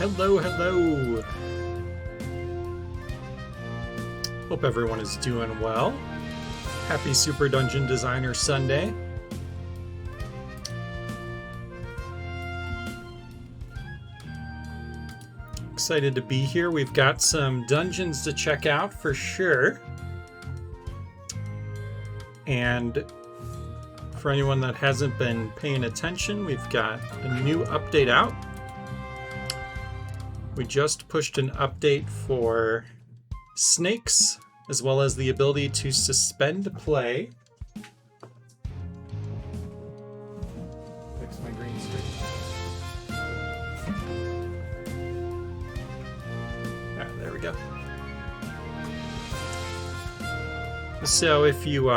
Hello, hello. Hope everyone is doing well. Happy Super Dungeon Designer Sunday. Excited to be here. We've got some dungeons to check out for sure. And for anyone that hasn't been paying attention, we've got a new update out. We just pushed an update for snakes, as well as the ability to suspend play. Fix my green screen. There we go. So if you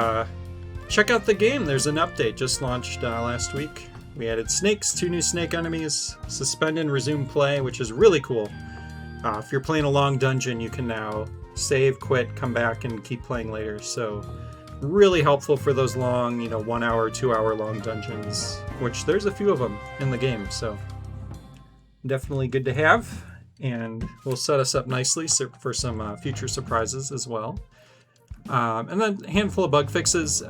check out the game, there's an update just launched last week. We added snakes, 2 new snake enemies, suspend and resume play, which is really cool. If you're playing a long dungeon, you can now save, quit, come back, and keep playing later. So really helpful for those long, 1 hour, 2 hour long dungeons, which there's a few of them in the game. So definitely good to have, and will set us up nicely for some future surprises as well. And then a handful of bug fixes.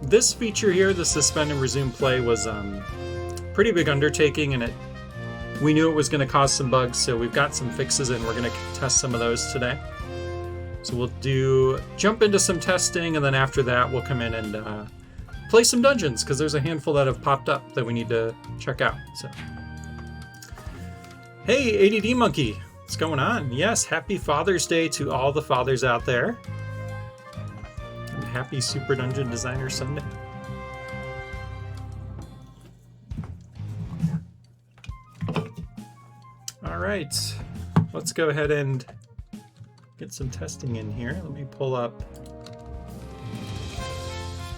This feature here, the suspend and resume play, was pretty big undertaking, and we knew it was going to cause some bugs, so we've got some fixes and we're going to test some of those today. So we'll jump into some testing, and then after that we'll come in and play some dungeons, because there's a handful that have popped up that we need to check out. So, hey, ADD Monkey, what's going on? Yes, happy Father's Day to all the fathers out there. And happy Super Dungeon Designer Sunday. All right, let's go ahead and get some testing in here. Let me pull up.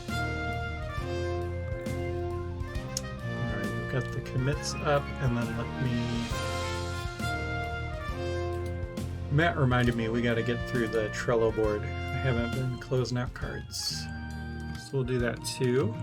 All right, we've got the commits up, and then Matt reminded me we got to get through the Trello board. I haven't been closing out cards, so we'll do that too.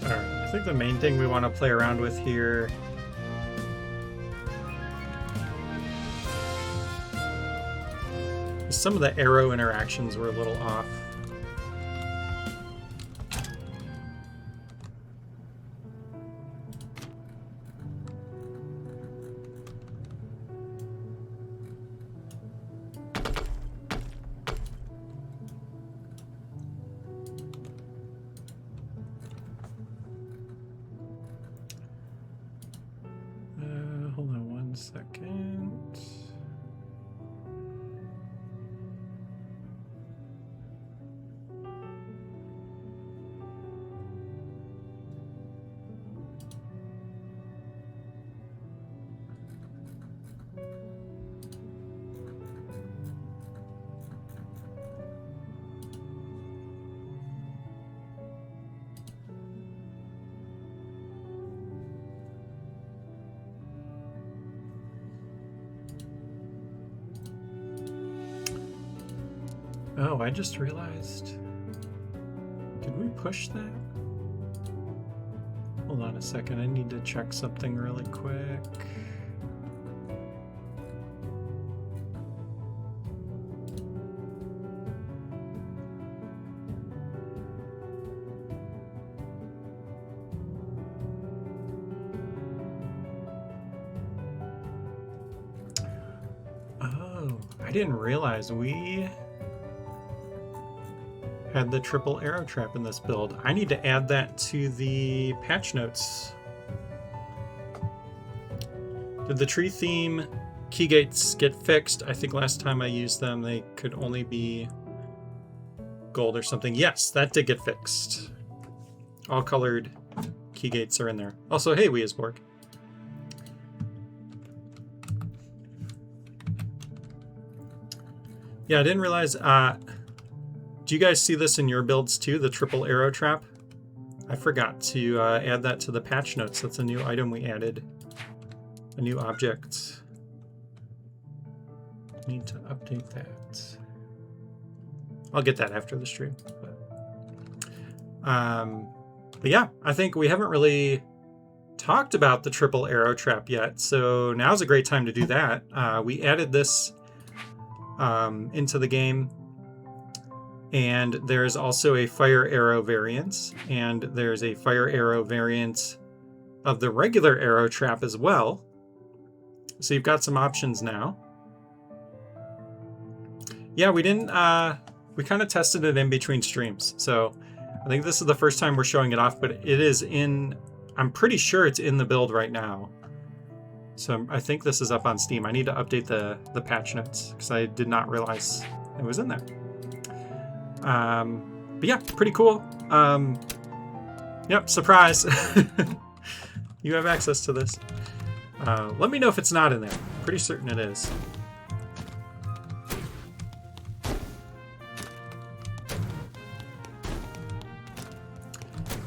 I think the main thing we want to play around with here is some of the arrow interactions were a little off. Hold on 1 second. Oh, I just realized. Did we push that? Hold on a second, I need to check something really quick. Oh, I didn't realize we had the triple arrow trap in this build. I need to add that to the patch notes. Did the tree theme key gates get fixed? I think last time I used them, they could only be gold or something. Yes, that did get fixed. All colored key gates are in there. Also, hey, Weasborg. Yeah, I didn't realize. Do you guys see this in your builds too? The triple arrow trap. I forgot to add that to the patch notes. That's a new item we added. A new object. Need to update that. I'll get that after the stream. But yeah, I think we haven't really talked about the triple arrow trap yet, so now's a great time to do that. We added this into the game, and there's also a fire arrow variant, and there's a fire arrow variant of the regular arrow trap as well. So you've got some options now. Yeah, we didn't, we kind of tested it in between streams, so I think this is the first time we're showing it off, but it is in, I'm pretty sure it's in the build right now. So I think this is up on Steam. I need to update the patch notes because I did not realize it was in there. But yeah, pretty cool. Yep, surprise. You have access to this. Let me know if it's not in there. Pretty certain it is.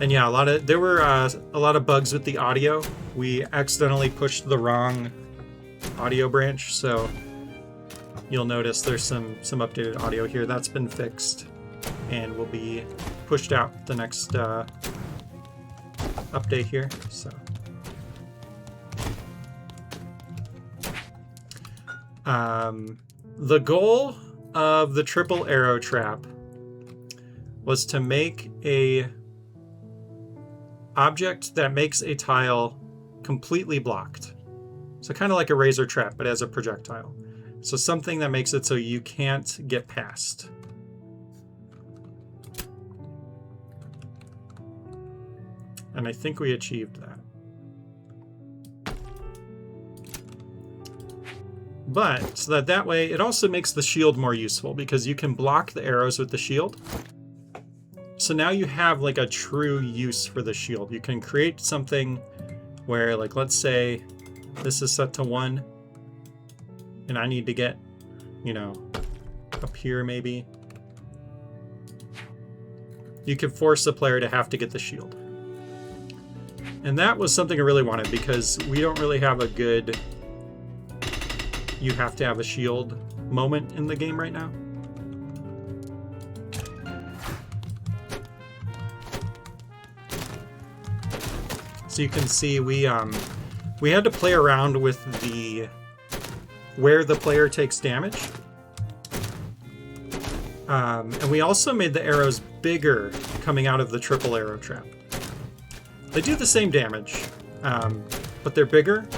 And yeah, there were a lot of bugs with the audio. We accidentally pushed the wrong audio branch, so you'll notice there's some updated audio here. That's been fixed and will be pushed out the next update here. So the goal of the triple arrow trap was to make a object that makes a tile completely blocked. So kind of like a razor trap, but as a projectile. So something that makes it so you can't get past. And I think we achieved that. But so that way it also makes the shield more useful because you can block the arrows with the shield. So now you have like a true use for the shield. You can create something where, like, let's say this is set to 1 and I need to get, you know, up here maybe. You can force the player to have to get the shield. And that was something I really wanted because we don't really have a good you have to have a shield moment in the game right now. So you can see we had to play around with where the player takes damage. And we also made the arrows bigger coming out of the triple arrow trap. They do the same damage, but they're bigger.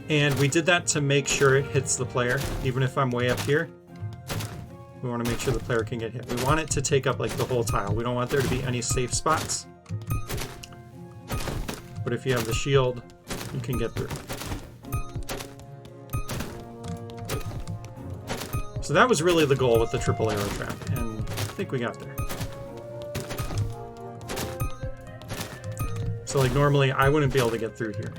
And we did that to make sure it hits the player, even if I'm way up here. We want to make sure the player can get hit. We want it to take up like the whole tile. We don't want there to be any safe spots. But if you have the shield, you can get through. So that was really the goal with the triple arrow trap, and I think we got there. So like normally I wouldn't be able to get through here.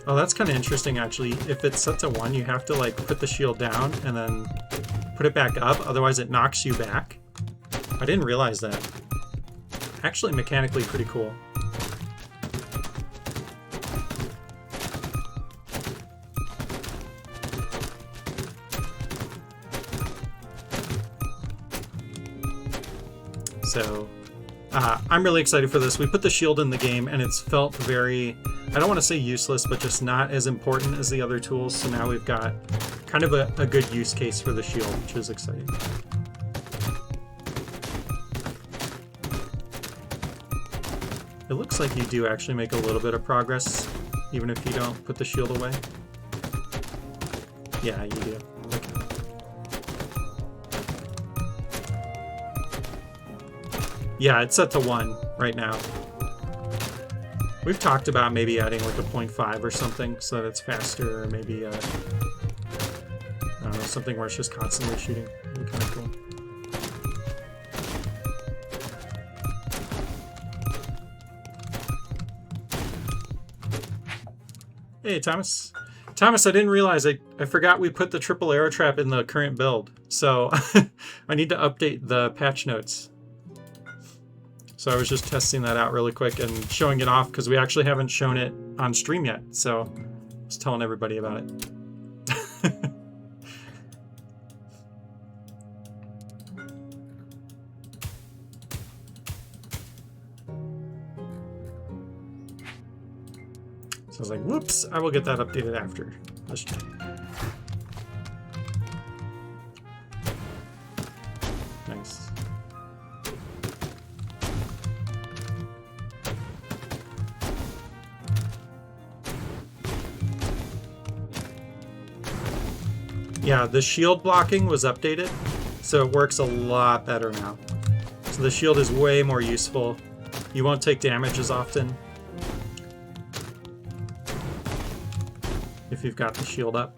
Oh, that's kind of interesting actually. If it's set to 1, you have to like put the shield down and then put it back up, otherwise it knocks you back. I didn't realize that. Actually, mechanically pretty cool. So, I'm really excited for this. We put the shield in the game, and it's felt very, I don't want to say useless, but just not as important as the other tools. So now we've got kind of a good use case for the shield, which is exciting. It looks like you do actually make a little bit of progress, even if you don't put the shield away. Yeah, you do. Okay. Yeah, it's set to 1 right now. We've talked about maybe adding like a 0.5 or something so that it's faster, or maybe I don't know, something where it's just constantly shooting. It'd be kind of cool. Hey, Thomas. Thomas, I didn't realize I forgot we put the triple arrow trap in the current build. So I need to update the patch notes. So I was just testing that out really quick and showing it off because we actually haven't shown it on stream yet. So I was telling everybody about it. So I was like, whoops, I will get that updated after this stream. Nice. Yeah, the shield blocking was updated, so it works a lot better now. So the shield is way more useful. You won't take damage as often if you've got the shield up.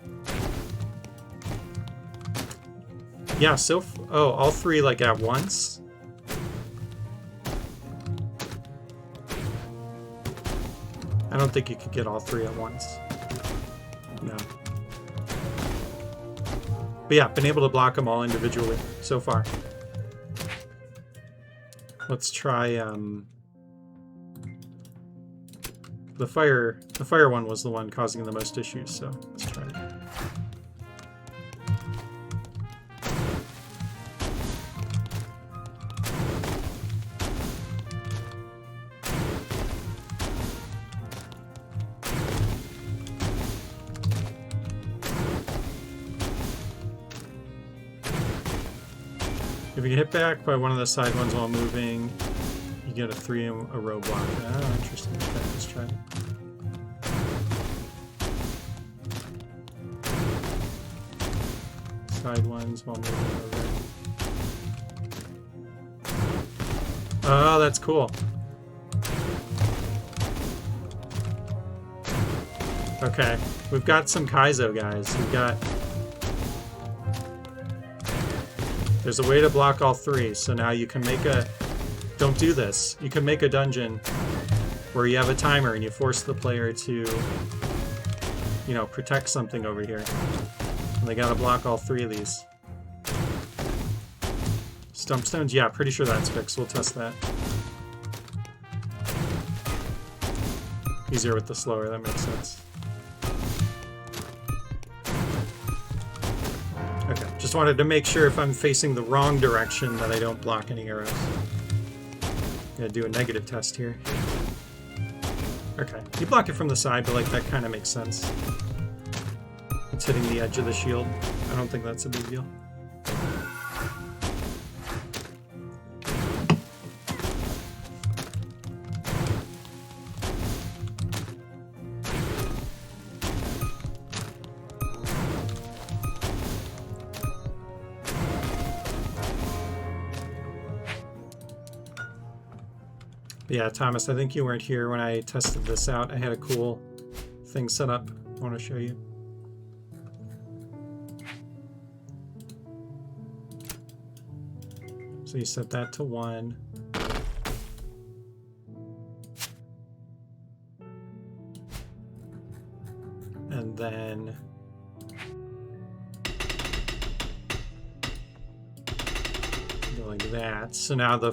Yeah, so oh, all three like at once. I don't think you could get all three at once. No. But yeah, been able to block them all individually so far. Let's try the fire one was the one causing the most issues, so let's try it. If you get hit back by one of the side ones while moving, you get a 3 in a row block. Oh, interesting. Okay, let's try it. Side ones while moving over. Oh, that's cool. Okay, we've got some Kaizo guys. We've got... There's a way to block all three, so now you can make a... Don't do this. You can make a dungeon where you have a timer and you force the player to, you know, protect something over here. And they gotta block all three of these. Stump stones? Yeah, pretty sure that's fixed. We'll test that. Easier with the slower, that makes sense. Okay, just wanted to make sure if I'm facing the wrong direction that I don't block any arrows. Gonna do a negative test here. Okay, you block it from the side, but like that kind of makes sense. It's hitting the edge of the shield. I don't think that's a big deal. But yeah, Thomas, I think you weren't here when I tested this out. I had a cool thing set up I want to show you. So you set that to 1. And then like that. So now the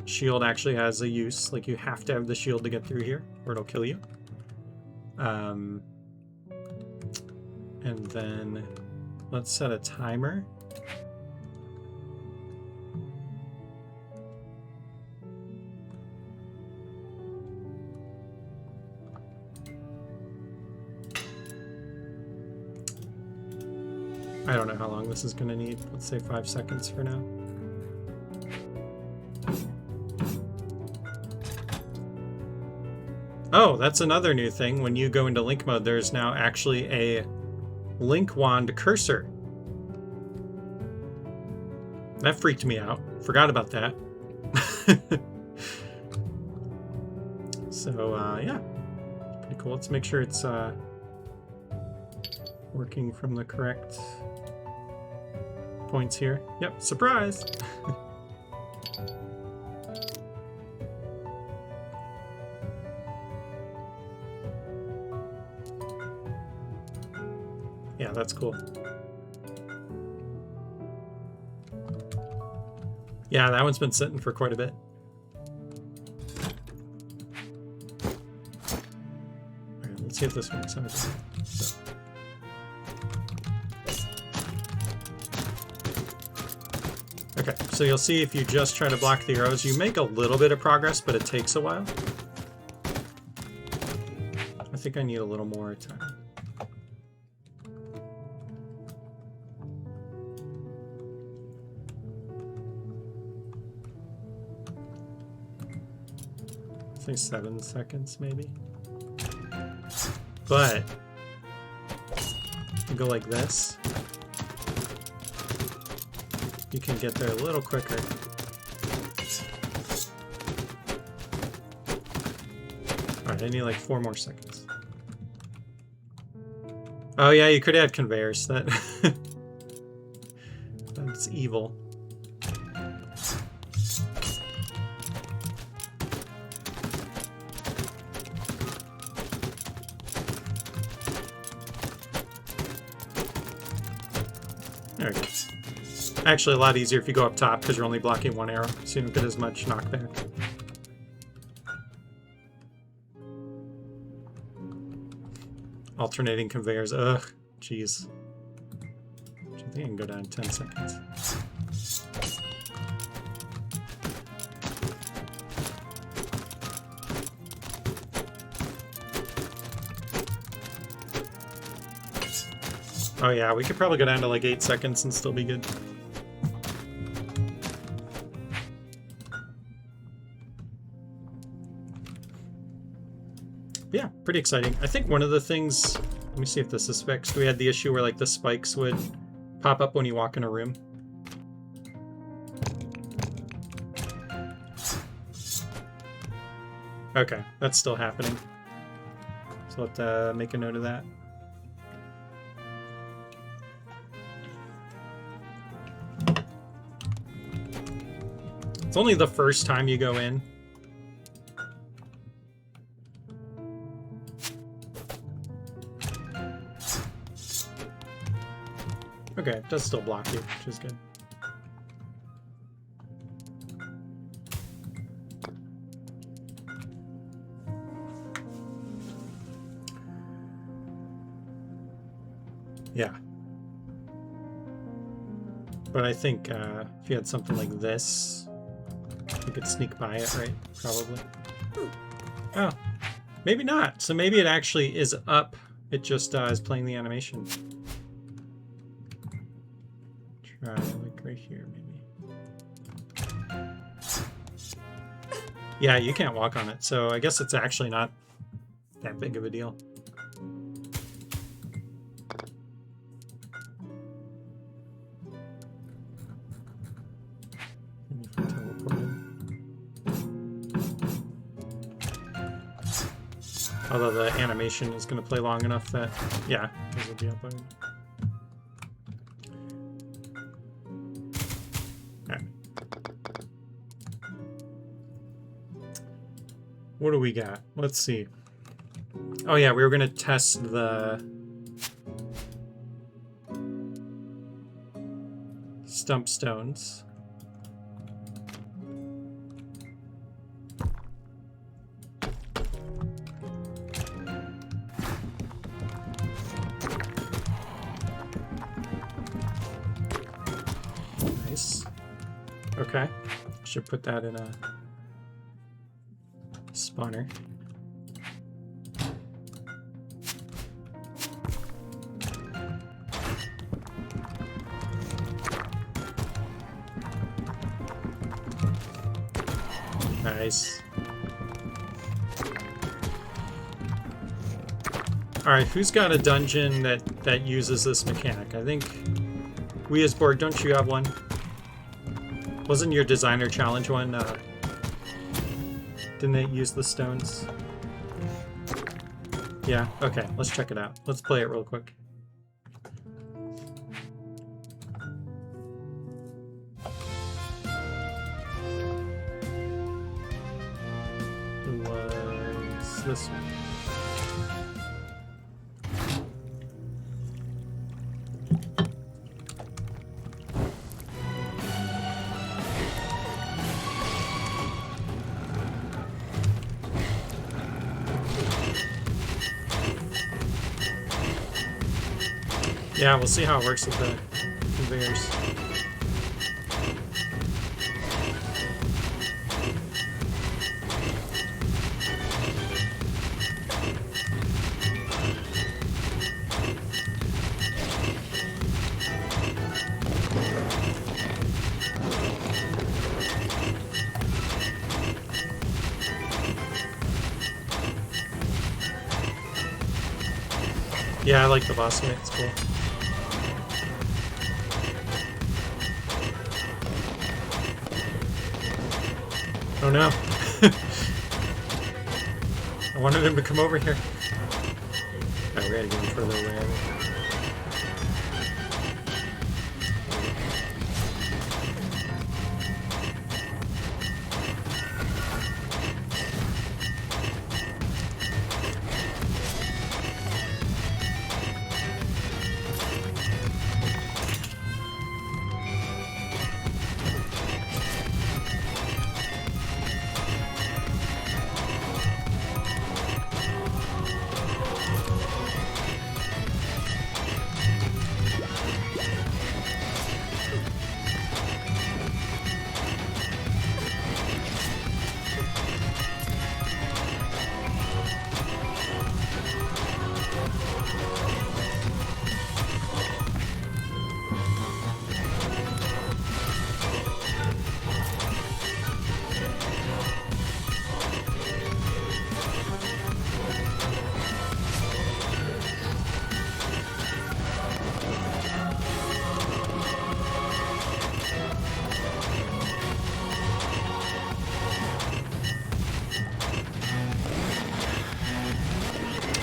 shield actually has a use. Like you have to have the shield to get through here or it'll kill you. And then let's set a timer. I don't know how long this is going to need. Let's say 5 seconds for now. Oh, that's another new thing. When you go into Link mode, there's now actually a Link Wand cursor. That freaked me out. Forgot about that. So, yeah. Pretty cool. Let's make sure it's working from the correct points here. Yep, surprise! Yeah, that's cool. Yeah, that one's been sitting for quite a bit. Alright, let's see if this works. So. Okay, so you'll see if you just try to block the arrows, you make a little bit of progress, but it takes a while. I think I need a little more time. I think 7 seconds, maybe. But you go like this, you can get there a little quicker. Alright, I need like 4 more seconds. Oh yeah, you could add conveyors. That's evil. There it goes. Actually, a lot easier if you go up top because you're only blocking 1 arrow, so you don't get as much knockback. Alternating conveyors. Ugh, jeez. I think I can go down in 10 seconds. Oh yeah, we could probably go down to like 8 seconds and still be good. Yeah, pretty exciting. I think one of the things, let me see if this is fixed. We had the issue where like the spikes would pop up when you walk in a room. Okay, that's still happening. So I'll have to make a note of that. It's only the first time you go in. Okay, it does still block you, which is good. Yeah. But I think if you had something like this, you could sneak by it, right? Probably. Oh, maybe not. So maybe it actually is up. It just is playing the animation. Try like right here, maybe. Yeah, you can't walk on it. So I guess it's actually not that big of a deal. Although the animation is going to play long enough that, yeah, this will be uploaded. Alright. What do we got? Let's see. Oh yeah, we were going to test the stump stones. Okay, should put that in a spawner. Nice. Alright, who's got a dungeon that uses this mechanic? I think Weasborg, don't you have one? Wasn't your designer challenge one? Didn't it use the stones? Yeah, okay, let's check it out. Let's play it real quick. It was this one. Yeah, we'll see how it works with the conveyors. Yeah, I like the boss fight. It's cool. Oh no. I wanted him to come over here. Oh, we gotta get him further away.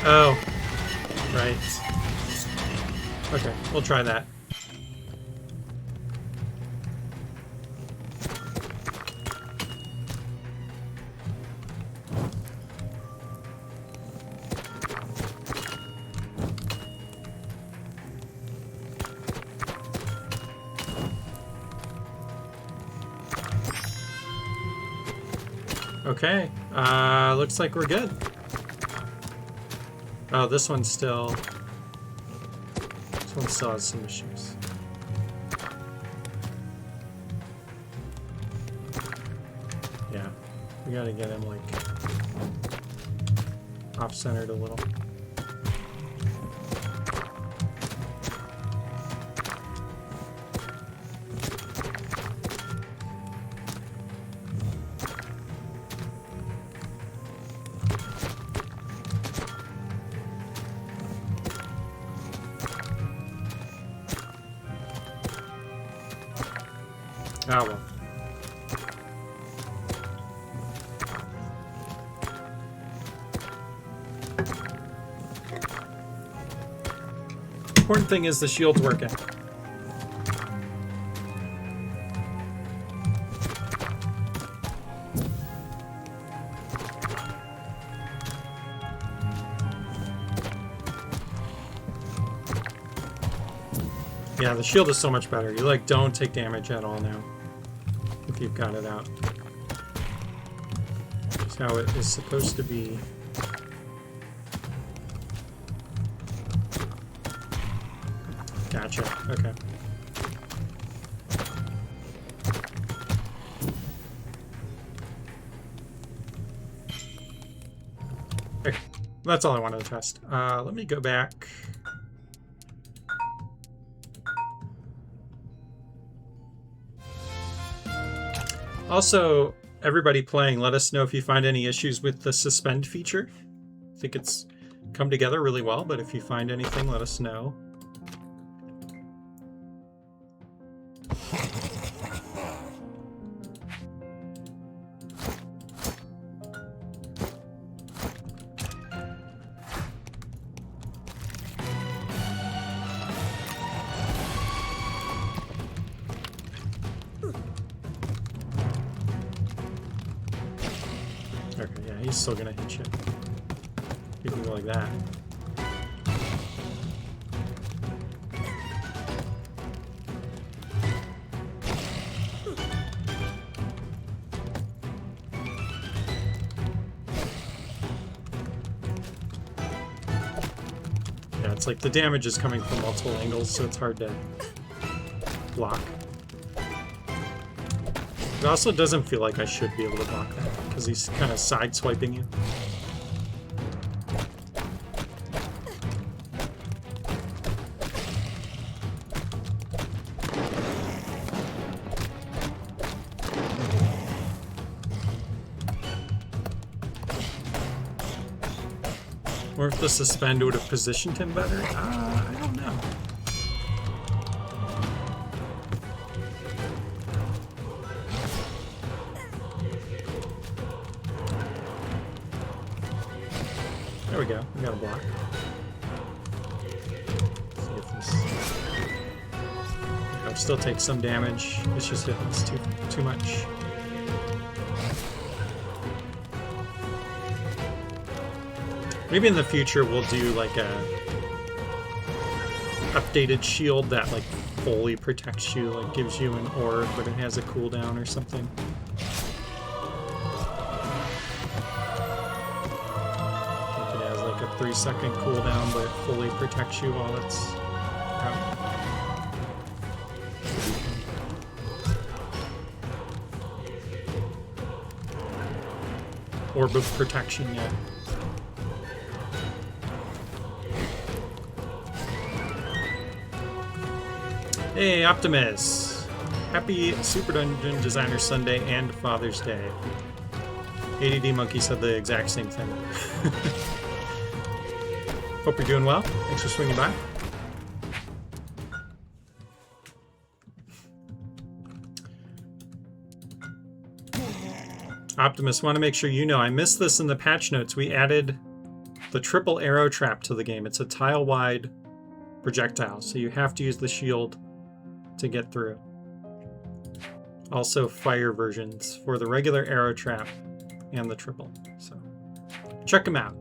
Oh, right. Okay, we'll try that. Okay, looks like we're good. Oh, this one still has some issues. Yeah, we gotta get him like off-centered a little. Ah, well. Important thing is the shield's working. Yeah, the shield is so much better. You like don't take damage at all now if you've got it out. That's how it is supposed to be. Gotcha. Okay. Okay. That's all I wanted to test. Let me go back. Also, everybody playing, let us know if you find any issues with the suspend feature. I think it's come together really well, but if you find anything, let us know. Okay, yeah, he's still gonna hit you. You can go like that. Yeah, it's like the damage is coming from multiple angles, so it's hard to block. It also doesn't feel like I should be able to block that, because he's kind of side-swiping you. Or if the suspend would have positioned him better? I don't know. There we go. We got a block. Let's see if this... I'll still take some damage. It's just hitting us too much. Maybe in the future we'll do like a updated shield that like fully protects you, like gives you an orb, but it has a cooldown or something. I think it has like a 3-second cooldown, but it fully protects you while it's out. Orb of protection, yeah. Hey, Optimus! Happy Super Dungeon Designer Sunday and Father's Day. ADD Monkey said the exact same thing. Hope you're doing well. Thanks for swinging by. Optimus, want to make sure you know, I missed this in the patch notes. We added the triple arrow trap to the game. It's a tile-wide projectile, so you have to use the shield to get through. Also fire versions for the regular arrow trap and the triple. So check them out.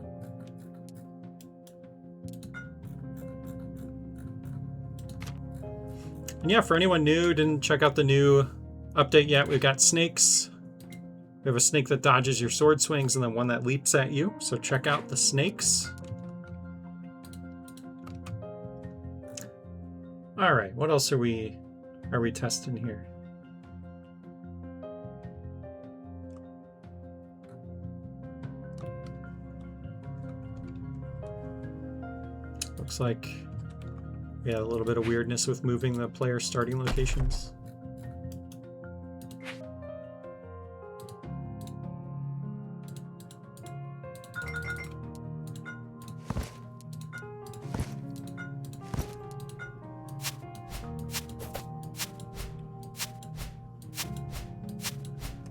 And yeah, for anyone new, didn't check out the new update yet, we've got snakes. We have a snake that dodges your sword swings and then one that leaps at you. So check out the snakes. All right, what else are we testing here? Looks like we had a little bit of weirdness with moving the player starting locations.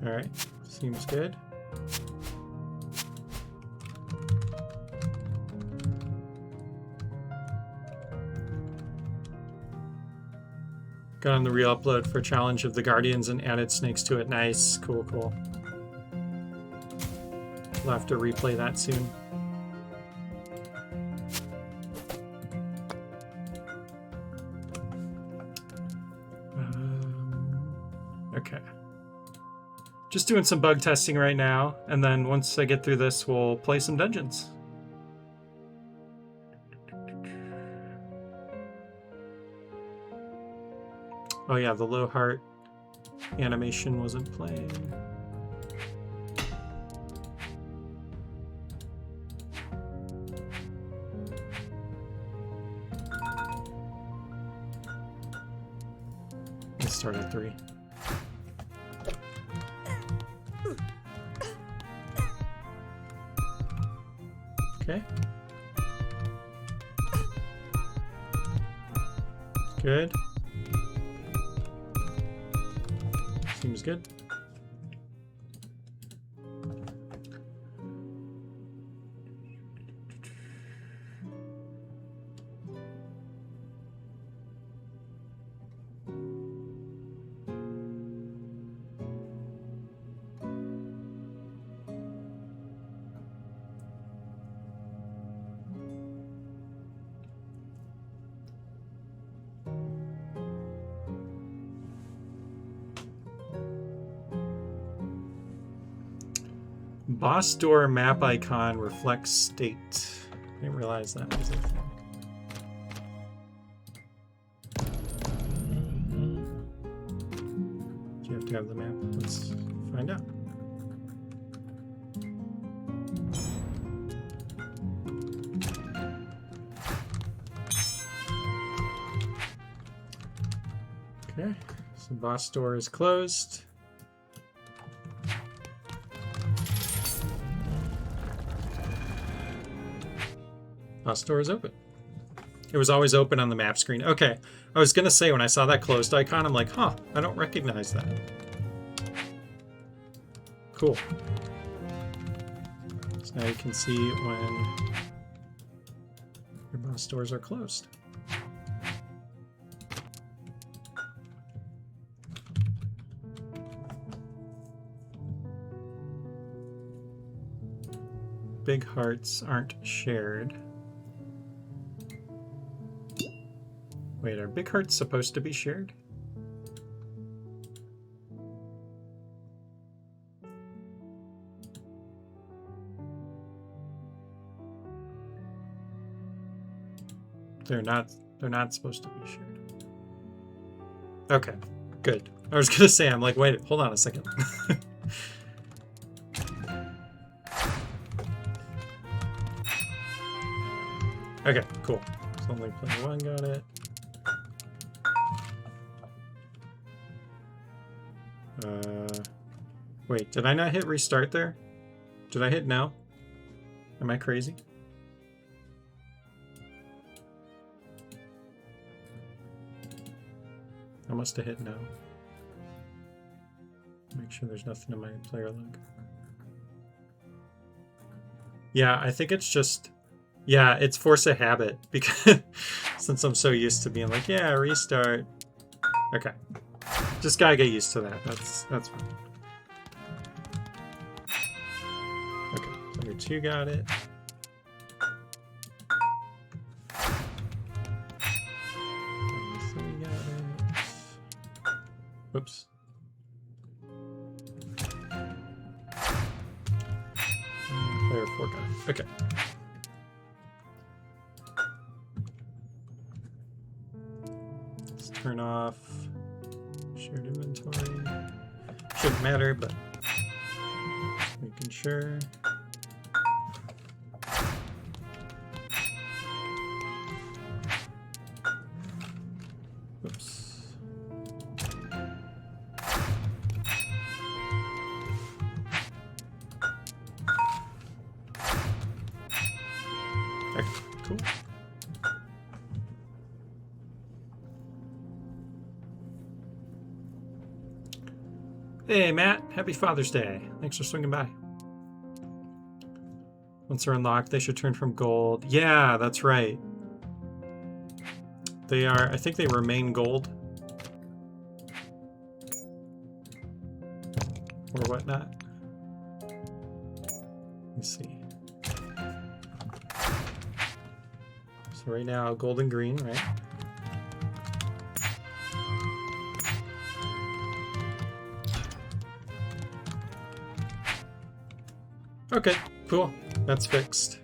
All right, seems good. Got on the re-upload for Challenge of the Guardians and added snakes to it. Nice, cool, cool. We'll have to replay that soon. Okay. Just doing some bug testing right now, and then once I get through this, we'll play some dungeons. Oh yeah, the low heart animation wasn't playing. Let's start at 3. Okay. Good. Seems good. Boss door map icon reflects state. I didn't realize that was a thing. You have the map. Let's find out. Okay, so boss door is closed. Boss door is open. It was always open on the map screen. Okay, I was gonna say when I saw that closed icon, I'm like, huh, I don't recognize that. Cool. So now you can see when your boss doors are closed. Big hearts aren't shared. Wait, are big hearts supposed to be shared? They're not supposed to be shared. Okay, good. I was gonna say, I'm like, wait, hold on a second. Okay, cool. So only player one got it. Wait, did I not hit restart there? Did I hit no? Am I crazy? I must have hit no. Make sure there's nothing in my player log. Yeah, I think it's just... Yeah, it's force a habit, because since I'm so used to being like, yeah, restart. Okay. Just gotta get used to that. That's fine. Okay, player 2 got it. Player 3 got it. Whoops. And player 4 got it. Okay. Let's turn off shared inventory. Shouldn't matter, but making sure. Oops. Okay, cool. Hey, Matt. Happy Father's Day. Thanks for swinging by. Once they're unlocked, they should turn from gold. Yeah, that's right. They are... I think they remain gold. Or whatnot. Let me see. So right now, gold and green, right? Okay, cool. That's fixed.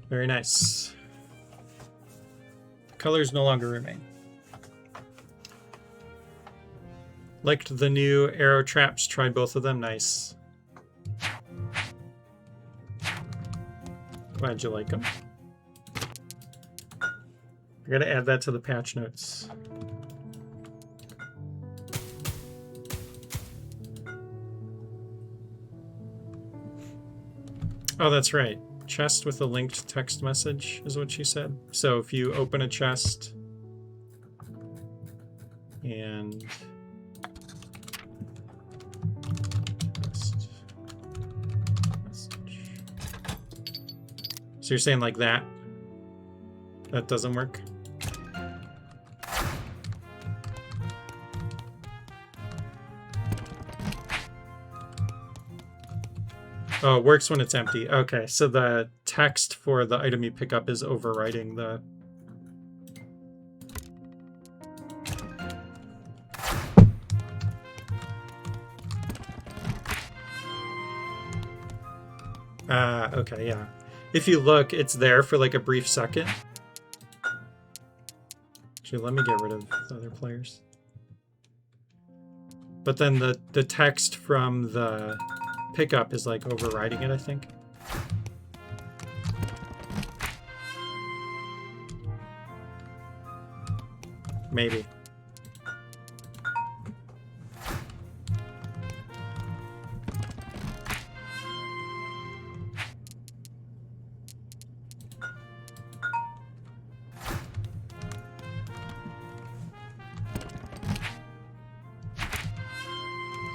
Very nice. The colors no longer remain. Liked the new arrow traps. Tried both of them. Nice. Glad you like them. I gotta add that to the patch notes. Oh, that's right. Chest with a linked text message is what she said. So if you open a chest and text message. So you're saying like that? That doesn't work? Oh, it works when it's empty. Okay, so the text for the item you pick up is overriding the... Okay, yeah. If you look, it's there for like a brief second. Which Actually, let me get rid of the other players. But then the text from the pickup is like overriding it, I think. Maybe.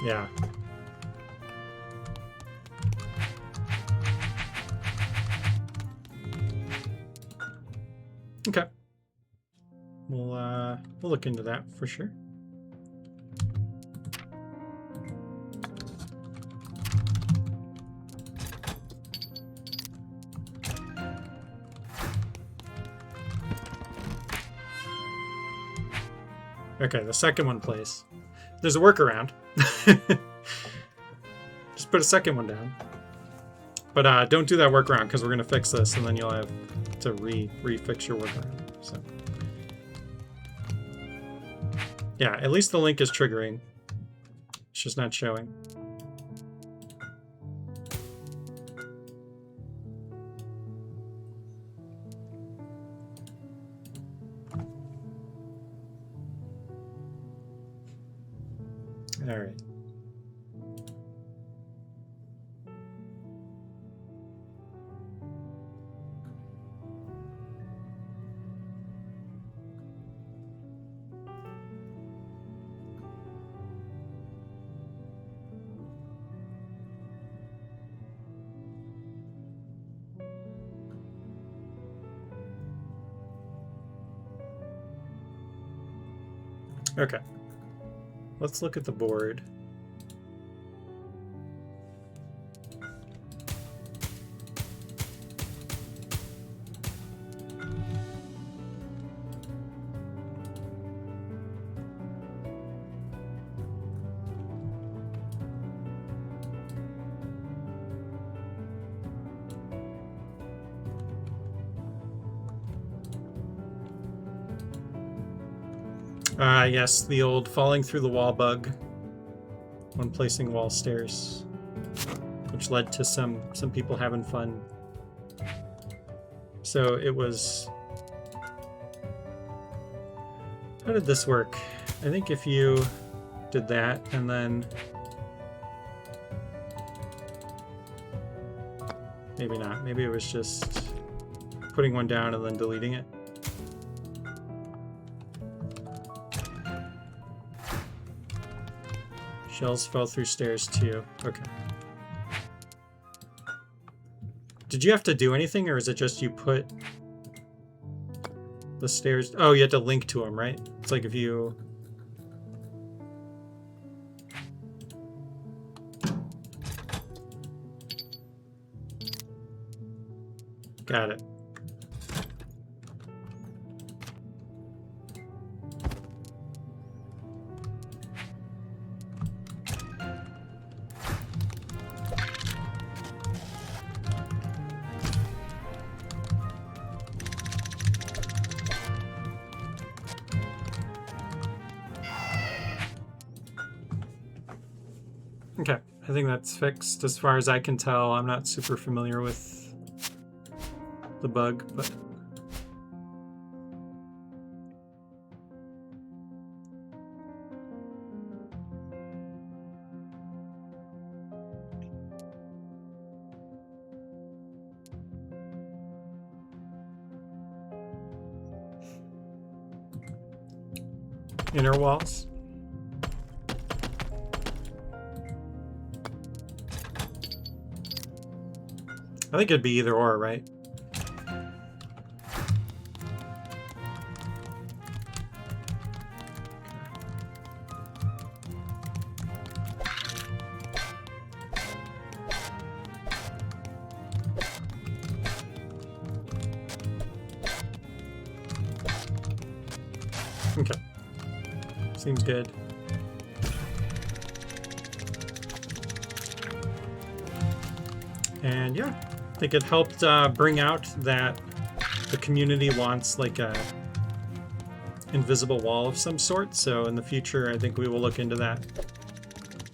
Yeah. Okay. We'll look into that for sure. Okay, the second one plays. There's a workaround. Just put a second one down. But don't do that workaround because we're going to fix this and then you'll have to refix your workaround. So yeah, at least the link is triggering. It's just not showing. All right. Okay. Let's look at the board. Yes, the old falling through the wall bug when placing wall stairs, which led to some people having fun. So it was... How did this work? I think if you did that and then... Maybe not. Maybe it was just putting one down and then deleting it. Shells fell through stairs too. Okay. Did you have to do anything, or is it just you put the stairs? Oh, you had to link to them, right? It's like if you... Got it. Okay, I think that's fixed. As far as I can tell, I'm not super familiar with the bug, but... Inner walls? I think it'd be either or, right? Okay. Seems good. And yeah, I think it helped bring out that the community wants like a invisible wall of some sort, so in the future I think we will look into that.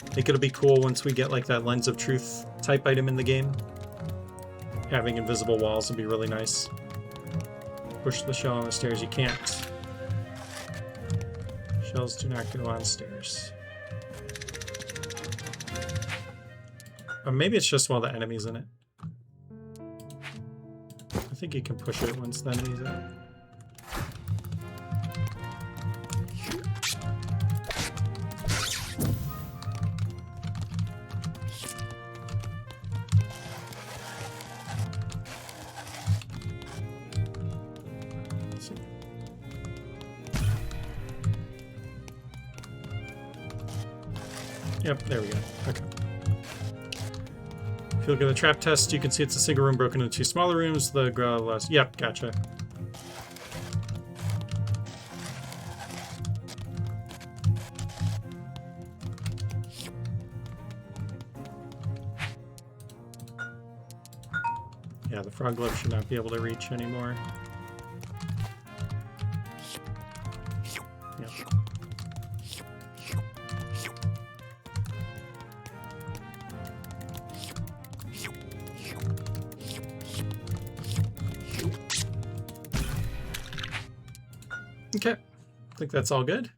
I think it'll be cool once we get like that Lens of Truth type item in the game. Having invisible walls would be really nice. Push the shell on the stairs. You can't. Shells do not go on stairs. Or maybe it's just while the enemy's in it. I think you can push it once the enemy's in it. Yep, there we go. Okay. If you look at the trap test, you can see it's a single room broken into two smaller rooms. The less. Yep, gotcha. Yeah, the frog glove should not be able to reach anymore. Yep. Okay, I think that's all good.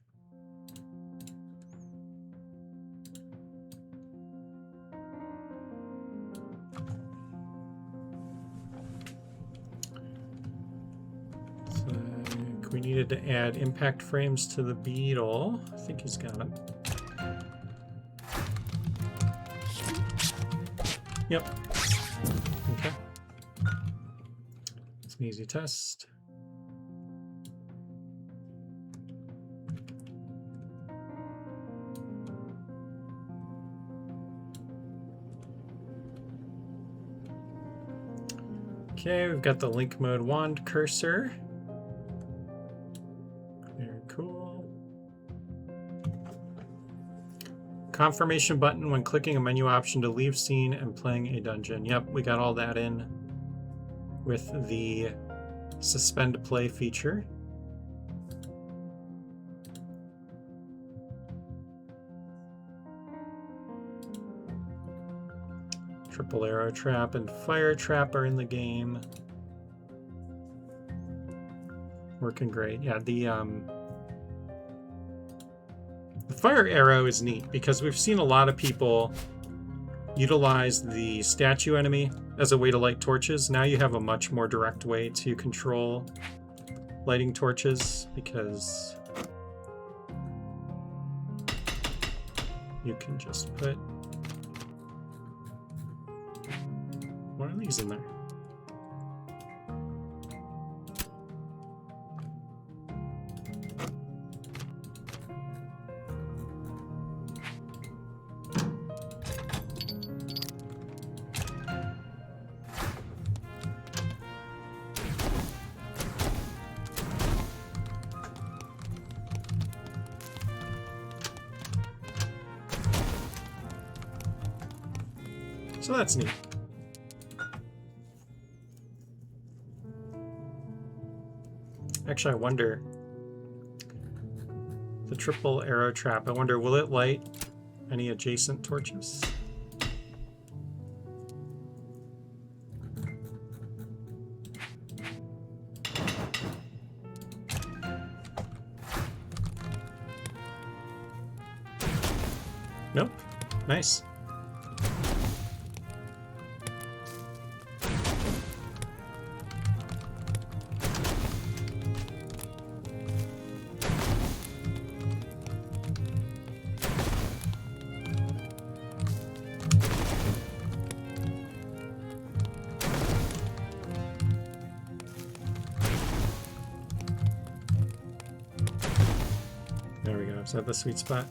So we needed to add impact frames to the beetle. I think he's got them. Yep. Okay. It's an easy test. Okay, we've got the link mode wand cursor. Very cool. Confirmation button when clicking a menu option to leave scene and playing a dungeon. Yep, we got all that in with the suspend play feature. Triple arrow trap and fire trap are in the game. Working great. Yeah, the fire arrow is neat because we've seen a lot of people utilize the statue enemy as a way to light torches. Now you have a much more direct way to control lighting torches because you can just put one of these in there. So that's neat. Actually, I wonder, the triple arrow trap, I wonder, will it light any adjacent torches? Nope. Nice. There we go. Is that the sweet spot?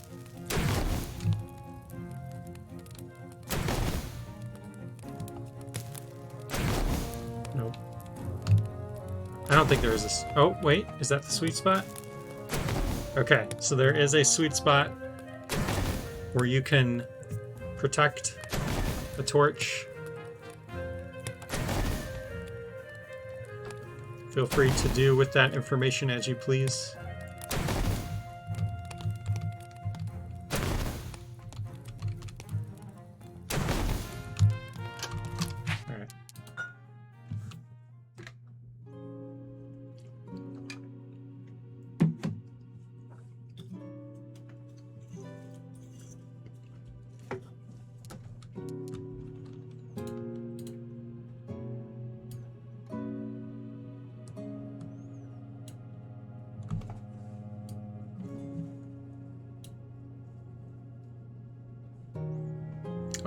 Nope. I don't think there is this. Oh, wait. Is that the sweet spot? Okay, so there is a sweet spot where you can protect a torch. Feel free to do with that information as you please.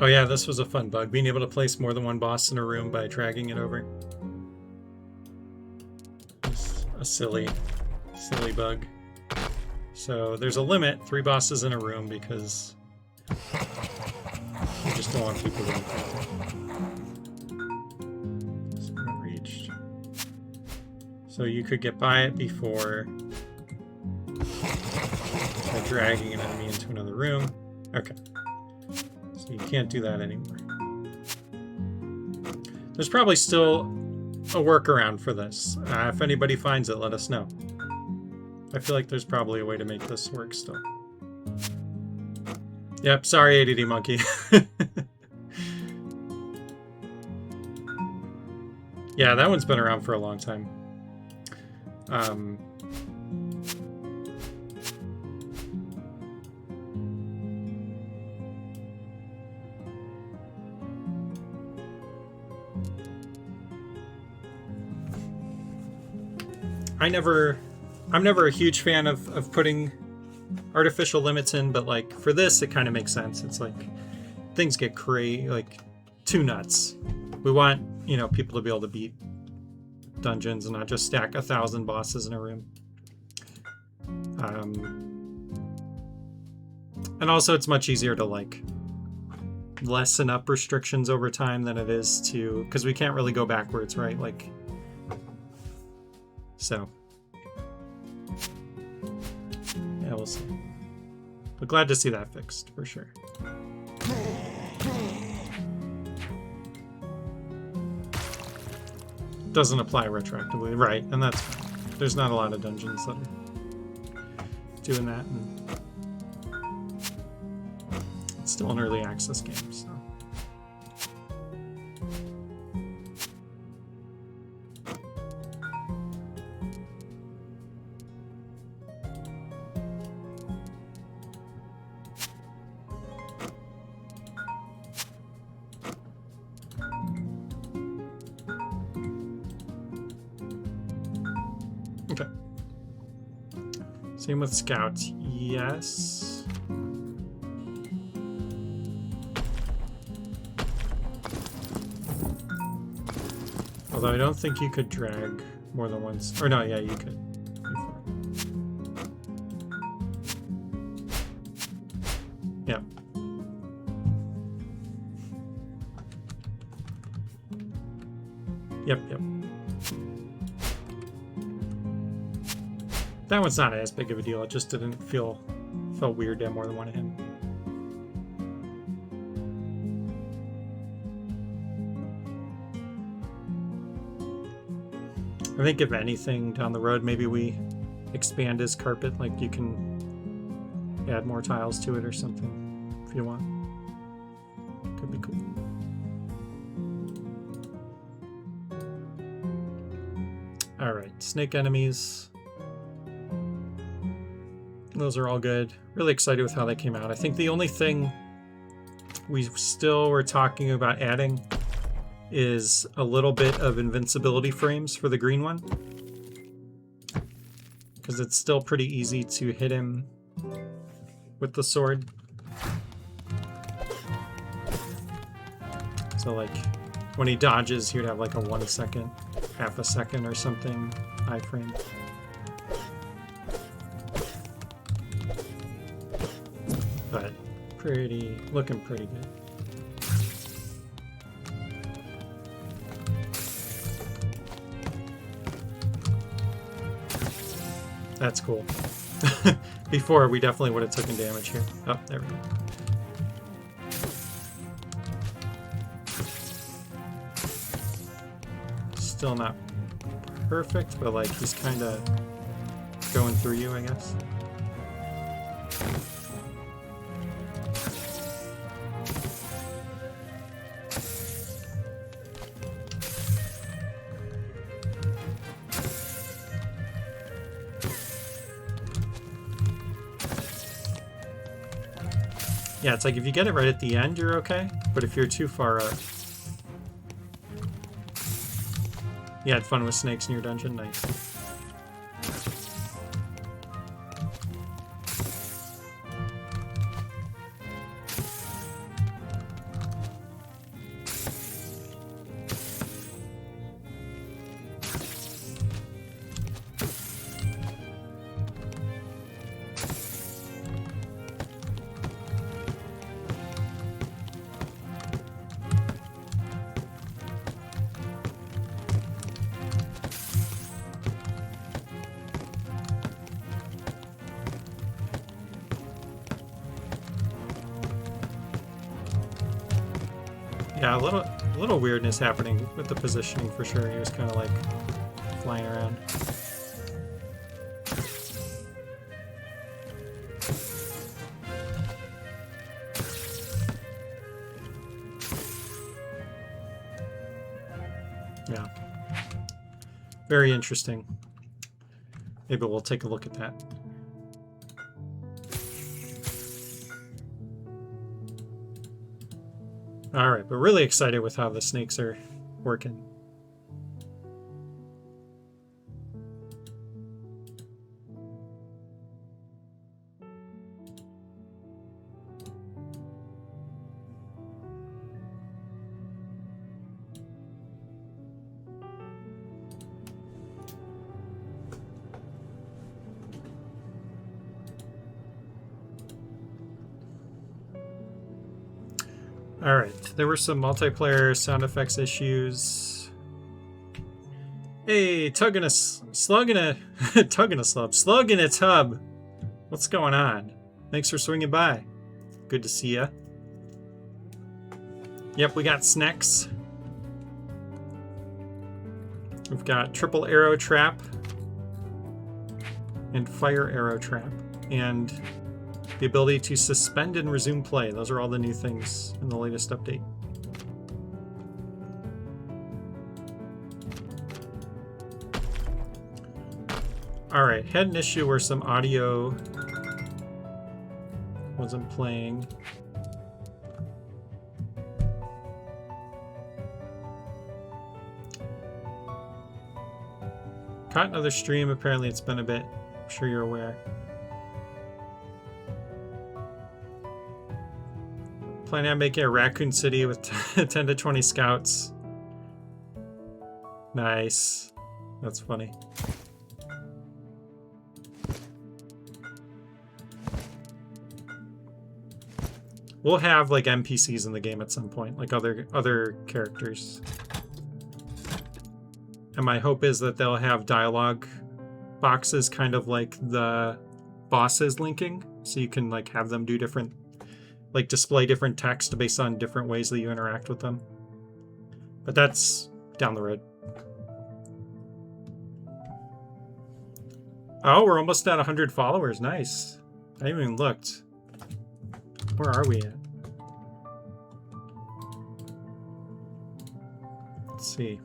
Oh yeah, this was a fun bug, being able to place more than one boss in a room by dragging it over. It's a silly bug. So there's a limit, 3 bosses in a room, because you just don't want people to reached. So you could get by it before by dragging an enemy into another room. Okay. So you can't do that anymore. There's probably still a workaround for this. If anybody finds it, let us know. I feel like there's probably a way to make this work still. Yep, sorry ADD Monkey. Yeah, that one's been around for a long time. I'm never a huge fan of putting artificial limits in, but like for this, it kind of makes sense. It's like things get crazy, like too nuts. We want, you know, people to be able to beat dungeons and not just stack 1,000 bosses in a room. And also it's much easier to like lessen up restrictions over time than it is to, because we can't really go backwards, right? Like, so yeah, we'll see. But glad to see that fixed for sure. Doesn't apply retroactively, right? And that's fine. There's not a lot of dungeons that are doing that, and it's still an early access game, so. Okay. Same with scouts. Yes. Although I don't think you could drag more than once. Or no, yeah, you could. Yeah. Yep, yep. That one's not as big of a deal. It just didn't felt weird to have more than one of him. I think if anything down the road, maybe we expand his carpet. Like you can add more tiles to it or something if you want. Could be cool. All right, snake enemies. Those are all good. Really excited with how they came out. I think the only thing we still were talking about adding is a little bit of invincibility frames for the green one. Because it's still pretty easy to hit him with the sword. So like when he dodges, he would have like a 1 second, half a second or something iframe. But looking pretty good. That's cool. Before, we definitely would have taken damage here. Oh, there we go. Still not perfect, but like he's kind of going through you, I guess. Yeah, it's like if you get it right at the end, you're okay. But if you're too far up... You had fun with snakes in your dungeon? Nice. Yeah, a little weirdness happening with the positioning for sure. He was kind of like flying around. Yeah. Very interesting. Maybe we'll take a look at that. Alright, but really excited with how the snakes are working. Alright, there were some multiplayer sound effects issues. Hey, slug in a tub. What's going on? Thanks for swinging by. Good to see ya. Yep, we got snacks. We've got triple arrow trap and fire arrow trap, and the ability to suspend and resume play. Those are all the new things in the latest update. Alright, had an issue where some audio wasn't playing. Caught another stream, apparently it's been a bit. I'm sure you're aware. Planning on making a Raccoon City with 10 to 20 scouts. Nice. That's funny. We'll have like NPCs in the game at some point, like other characters. And my hope is that they'll have dialogue boxes kind of like the bosses linking, so you can like have them do different, like display different text based on different ways that you interact with them. But that's down the road. Oh, we're almost at 100 followers. Nice. I haven't even looked. Where are we at? Let's see.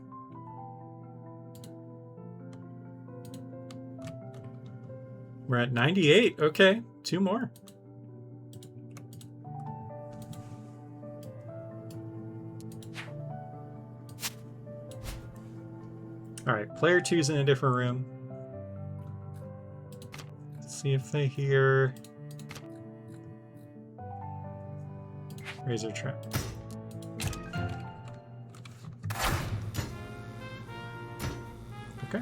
We're at 98. Okay, 2 more. All right, player 2's in a different room. Let's see if they hear Razor Trap. Okay,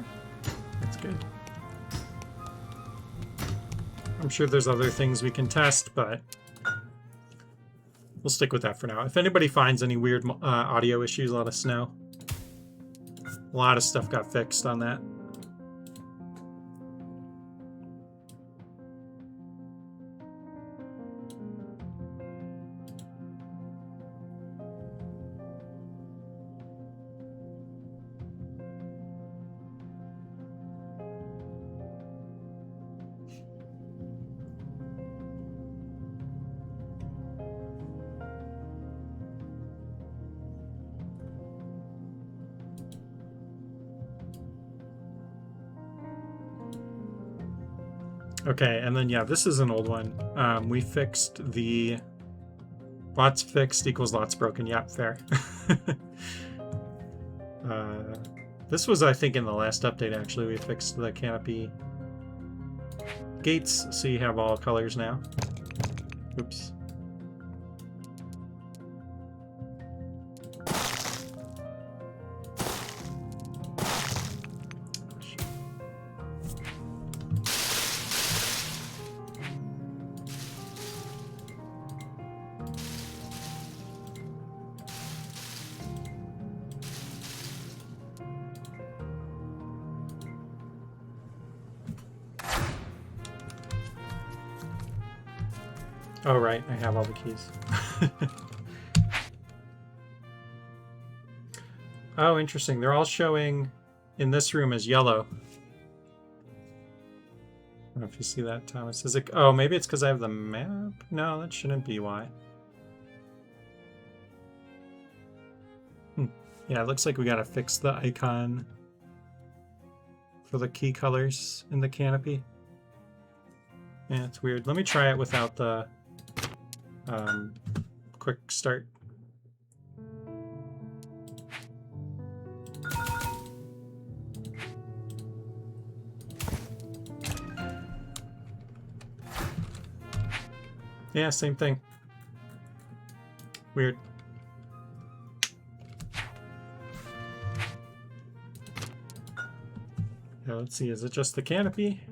that's good. I'm sure there's other things we can test, but we'll stick with that for now. If anybody finds any weird audio issues, let us know. A lot of stuff got fixed on that. Okay, and then yeah, this is an old one. We fixed the lots fixed equals lots broken. Yep, fair. This was, I think, in the last update, actually. We fixed the canopy gates, so you have all colors now. Oops. Oh, right. I have all the keys. Oh, interesting. They're all showing in this room as yellow. I don't know if you see that, Thomas. Is it? Oh, maybe it's because I have the map? No, that shouldn't be why. Yeah, it looks like we gotta fix the icon for the key colors in the canopy. Yeah, it's weird. Let me try it without the quick start. Yeah, same thing. Weird. Now let's see, is it just the canopy?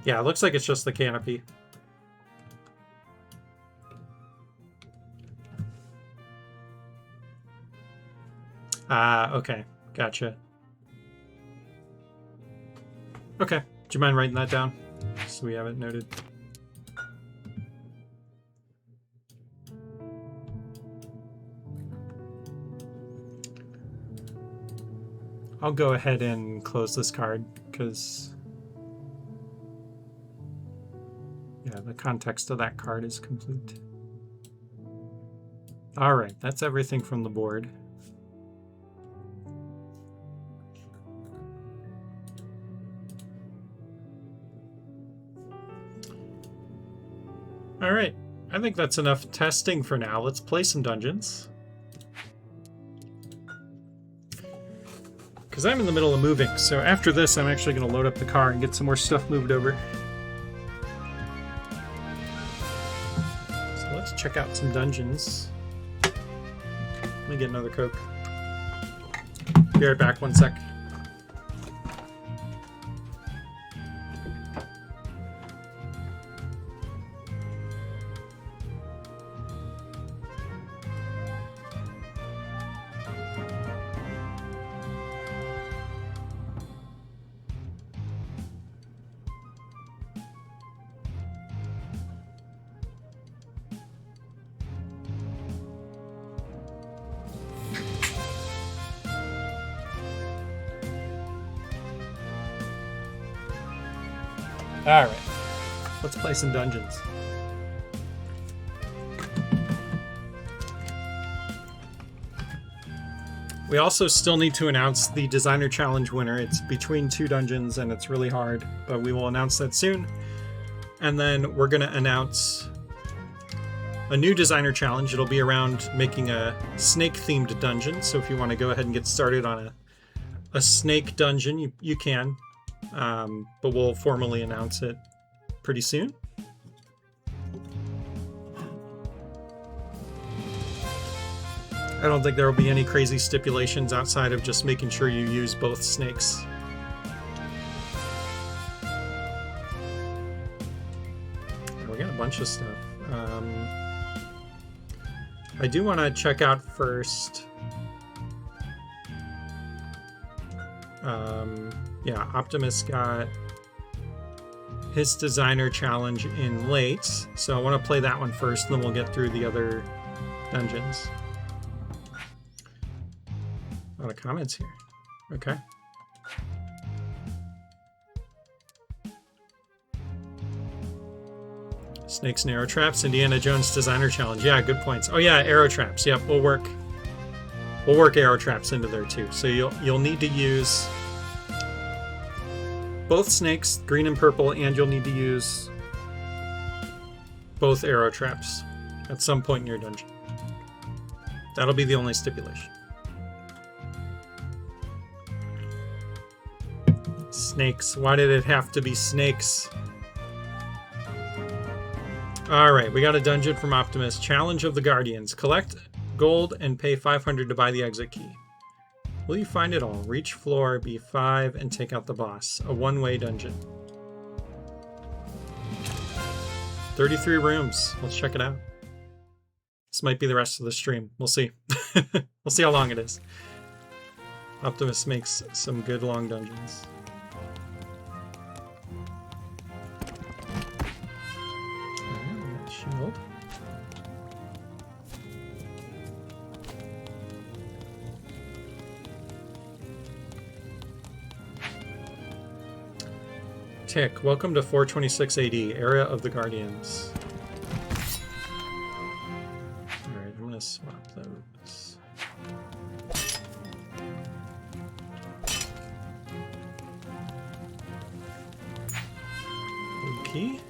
Yeah, it looks like it's just the canopy. Ah, okay. Gotcha. Okay. Do you mind writing that down? So we have it noted. I'll go ahead and close this card, because yeah, the context of that card is complete. Alright, that's everything from the board. Alright, I think that's enough testing for now. Let's play some dungeons. Because I'm in the middle of moving, so after this I'm actually going to load up the car and get some more stuff moved over. So let's check out some dungeons. Let me get another Coke. Be right back, 1 sec. Alright, let's play some dungeons. We also still need to announce the Designer Challenge winner. It's between 2 dungeons and it's really hard, but we will announce that soon. And then we're going to announce a new Designer Challenge. It'll be around making a snake-themed dungeon, so if you want to go ahead and get started on a snake dungeon, you can. But we'll formally announce it pretty soon. I don't think there will be any crazy stipulations outside of just making sure you use both snakes. We got a bunch of stuff. I do want to check out first. Yeah, Optimus got his Designer Challenge in late, so I want to play that one first, and then we'll get through the other dungeons. A lot of comments here. Okay. Snakes and arrow traps, Indiana Jones Designer Challenge. Yeah, good points. Oh yeah, arrow traps. Yep, we'll work arrow traps into there too. So you'll need to use both snakes, green and purple, and you'll need to use both arrow traps at some point in your dungeon. That'll be the only stipulation. Snakes. Why did it have to be snakes? Alright, we got a dungeon from Optimus. Challenge of the Guardians. Collect gold and pay 500 to buy the exit key. Will you find it all? Reach floor B5 and take out the boss. A one-way dungeon. 33 rooms. Let's check it out. This might be the rest of the stream. We'll see. We'll see how long it is. Optimus makes some good long dungeons. Shield. Tick, welcome to 426 AD, Era of the Guardians. Alright, I'm gonna swap those. Okay.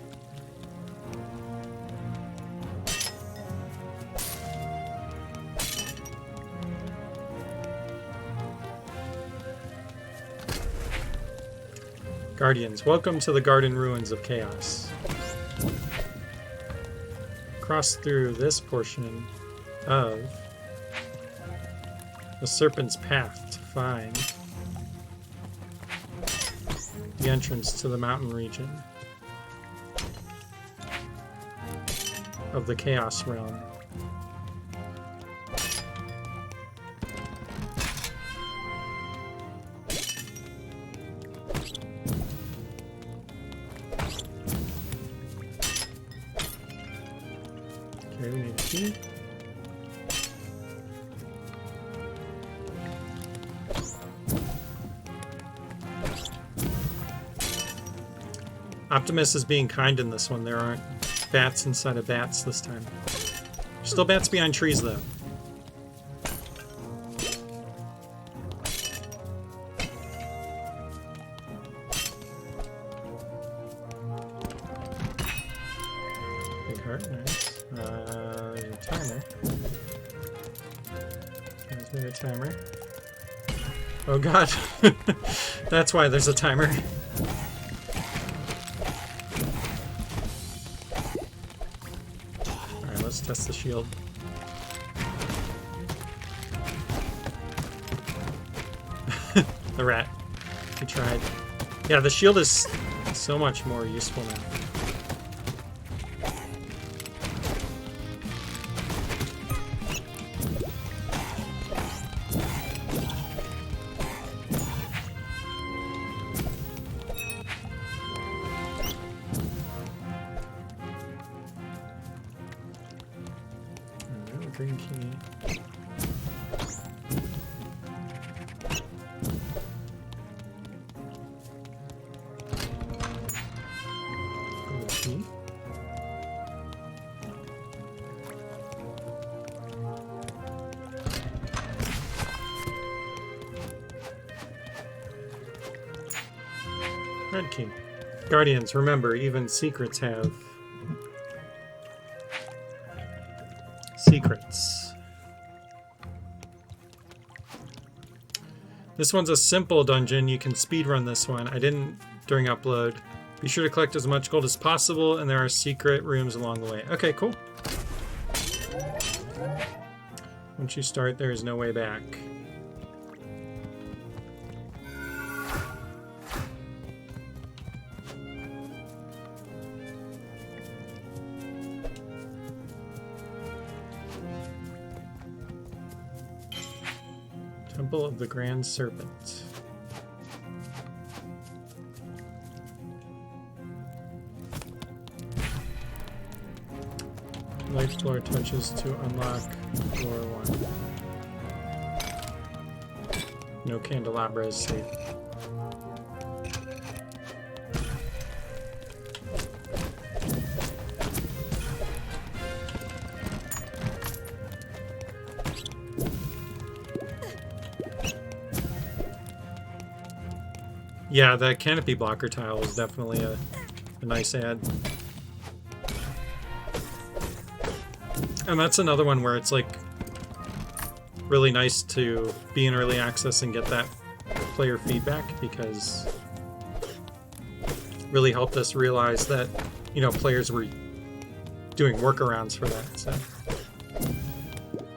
Guardians, welcome to the Garden Ruins of Chaos. Cross through this portion of the Serpent's Path to find the entrance to the mountain region of the Chaos Realm. Okay, we need a key. Optimus is being kind in this one. There aren't bats inside of bats this time. There's still bats behind trees, though. Big heart, nice. There's a timer. Is there a timer? Oh god. That's why there's a timer. Alright, let's test the shield. The rat. We tried. Yeah, the shield is so much more useful now. Green key. Blue key. Red key. Guardians, remember, even secrets have secrets. This one's a simple dungeon. You can speedrun this one. I didn't during upload. Be sure to collect as much gold as possible, and there are secret rooms along the way. Okay, cool. Once you start, there is no way back. Temple of the Grand Serpent. Life floor touches to unlock floor 1. No candelabra is safe. Yeah, the canopy blocker tile is definitely a nice add. And that's another one where it's like really nice to be in early access and get that player feedback, because it really helped us realize that, you know, players were doing workarounds for that. So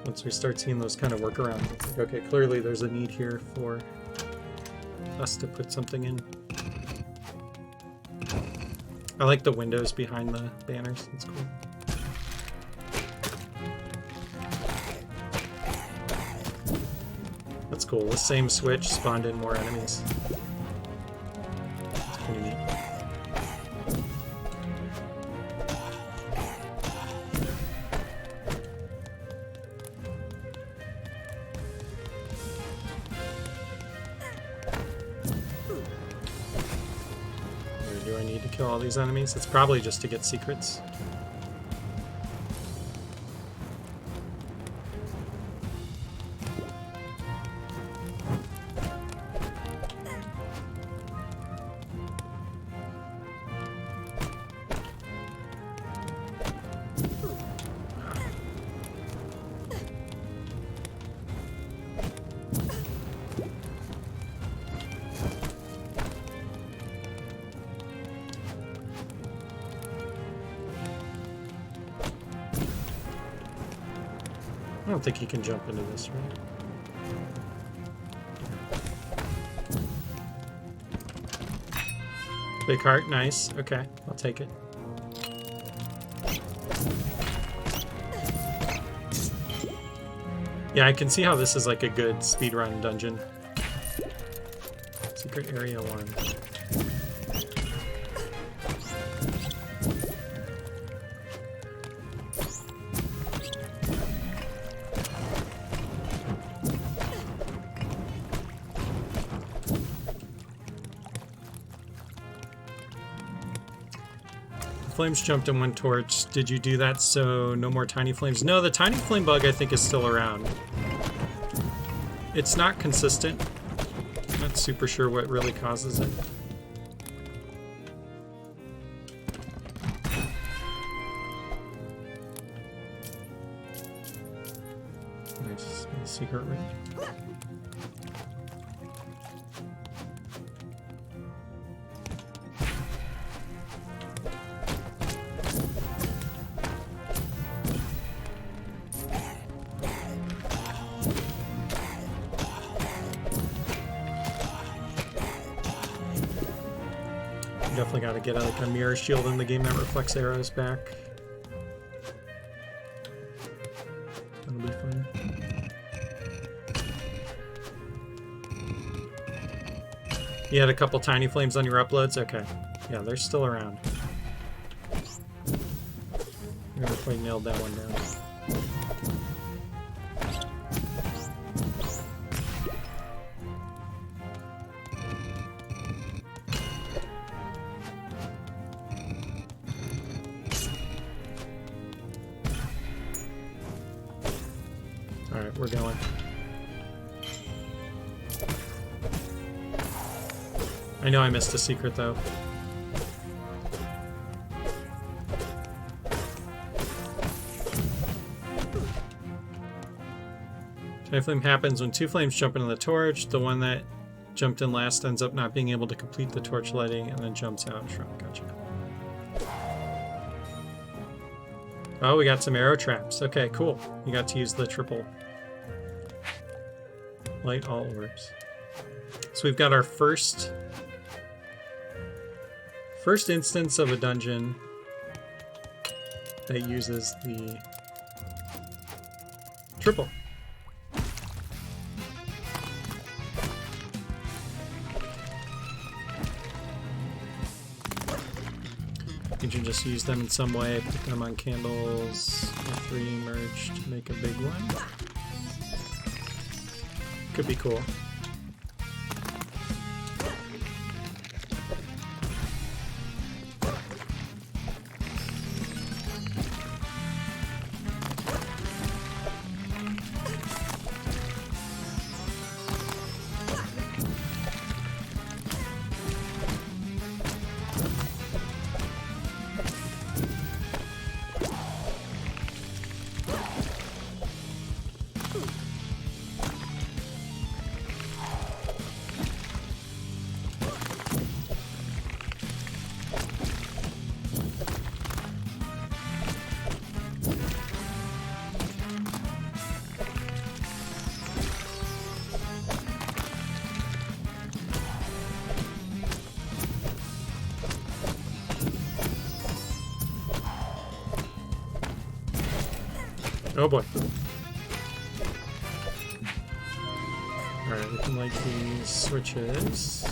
once we start seeing those kind of workarounds, it's like, okay, clearly there's a need here for us to put something in. I like the windows behind the banners. It's cool. cool. The same switch spawned in more enemies. It's pretty neat. Or do I need to kill all these enemies? It's probably just to get secrets. I don't think he can jump into this, right? Big heart, nice. Okay, I'll take it. Yeah, I can see how this is like a good speedrun dungeon. Secret Area 1. Flames jumped in one torch. Did you do that so no more tiny flames? No, the tiny flame bug I think is still around. It's not consistent. I'm not super sure what really causes it. Nice. Secret ring. Definitely got to get like a mirror shield in the game that reflects arrows back. That'll be fun. You had a couple tiny flames on your uploads? Okay. Yeah, they're still around. You're gonna probably nailed that one down. Alright, we're going. I know I missed a secret though. Tiny flame happens when two flames jump into the torch. The one that jumped in last ends up not being able to complete the torch lighting and then jumps out. Sure, gotcha. Oh, we got some arrow traps. Okay, cool. You got to use the triple light all orbs. So we've got our first instance of a dungeon that uses the triple. You can just use them in some way, put them on candles, or 3 merge to make a big one. Could be cool. Oh boy. Alright, we can light these switches.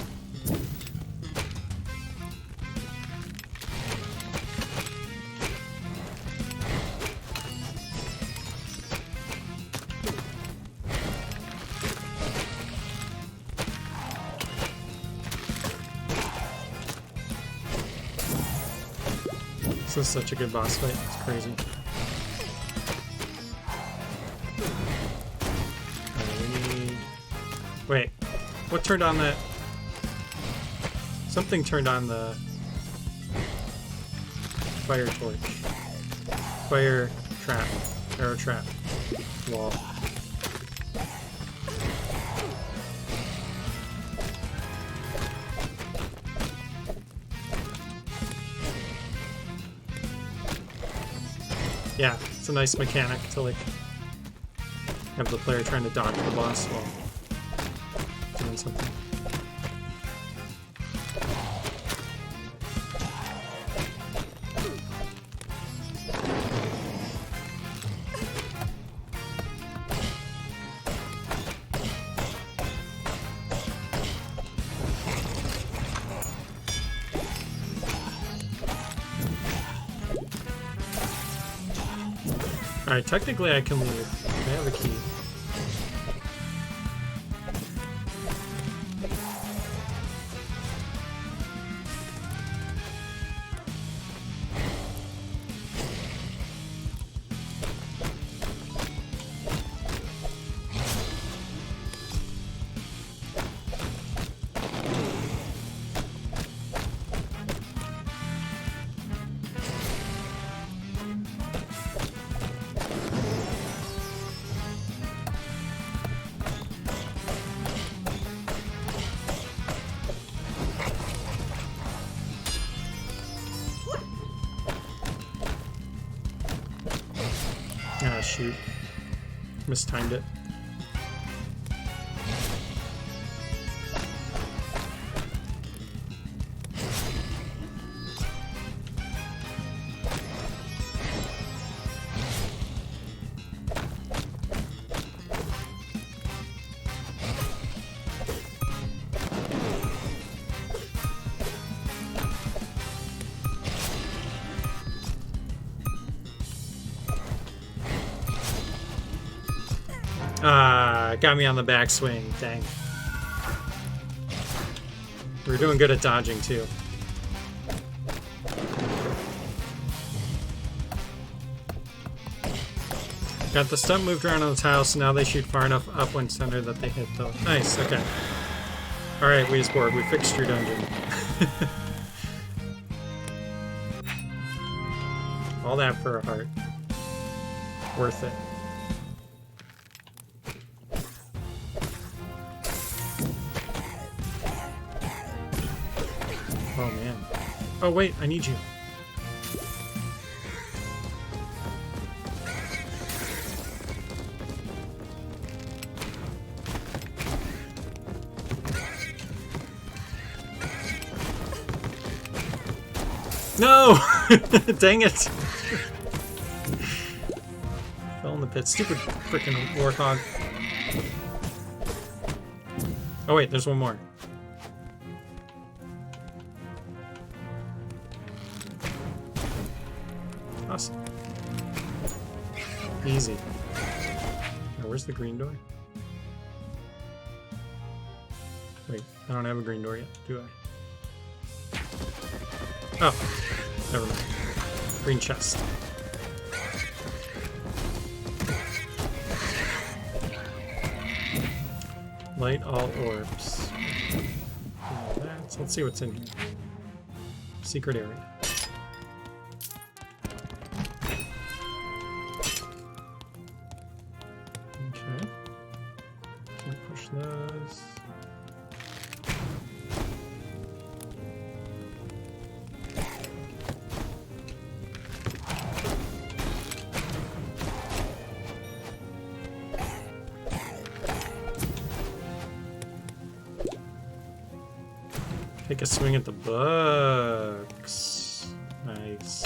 This is such a good boss fight, it's crazy. Wait, what turned on that? Something turned on the fire torch. Fire trap. Arrow trap. Wall. Yeah, it's a nice mechanic to like have the player trying to dodge the boss while doing something. Alright, technically I can leave. I have a key. Ah, shoot. Mistimed it. Got me on the backswing, dang. We were doing good at dodging, too. Got the stump moved around on the tile, so now they shoot far enough up when centered that they hit though. Nice, okay. Alright, Weezborg, we fixed your dungeon. All that for a heart. Worth it. Oh man. Oh wait, I need you. No! Dang it! Fell in the pit. Stupid freaking warthog. Oh wait, there's one more. Awesome. Easy. Now, where's the green door? Wait, I don't have a green door yet, do I? Oh, never mind. Green chest. Light all orbs. All that. So let's see what's in here. Secret area. Okay. Can't push those. Take a swing at the books. Nice.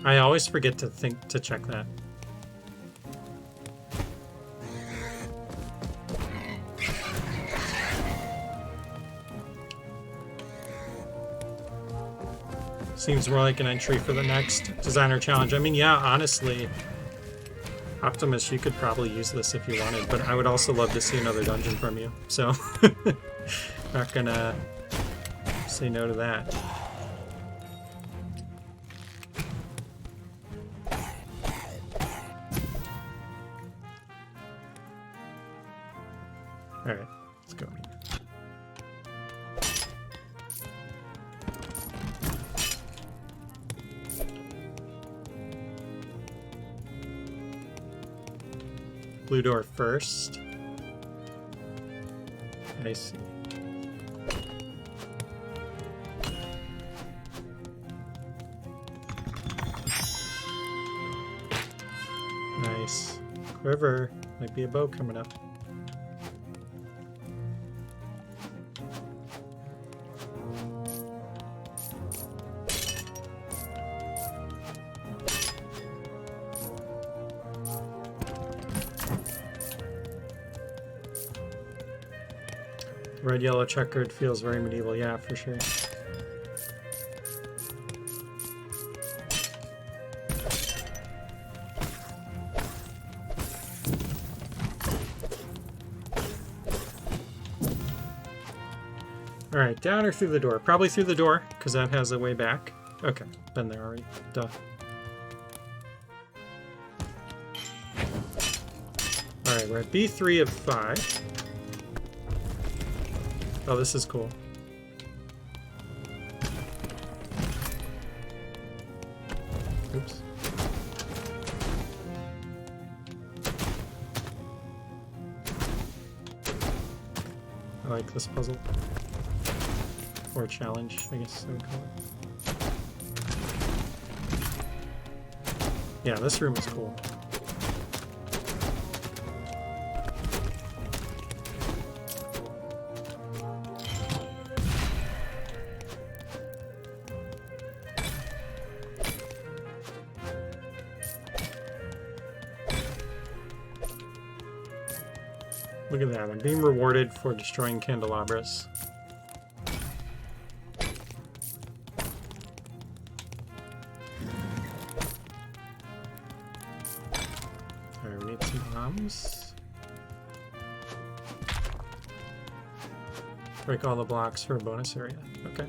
I always forget to check that. Seems more like an entry for the next designer challenge. I mean, yeah, honestly, Optimus, you could probably use this if you wanted, but I would also love to see another dungeon from you. So, not gonna say no to that. Alright, let's go. Blue door first. I see. Nice. Quiver. Might be a bow coming up. Red, yellow, checkered feels very medieval. Yeah, for sure. Alright, down or through the door? Probably through the door, because that has a way back. Okay, been there already. Duh. Alright, we're at B3 of 5. Oh, this is cool. Oops. I like this puzzle. Or challenge, I guess I would call it. Yeah, this room is cool. Look at that, I'm being rewarded for destroying candelabras. Alright, we need some bombs. Break all the blocks for a bonus area. Okay.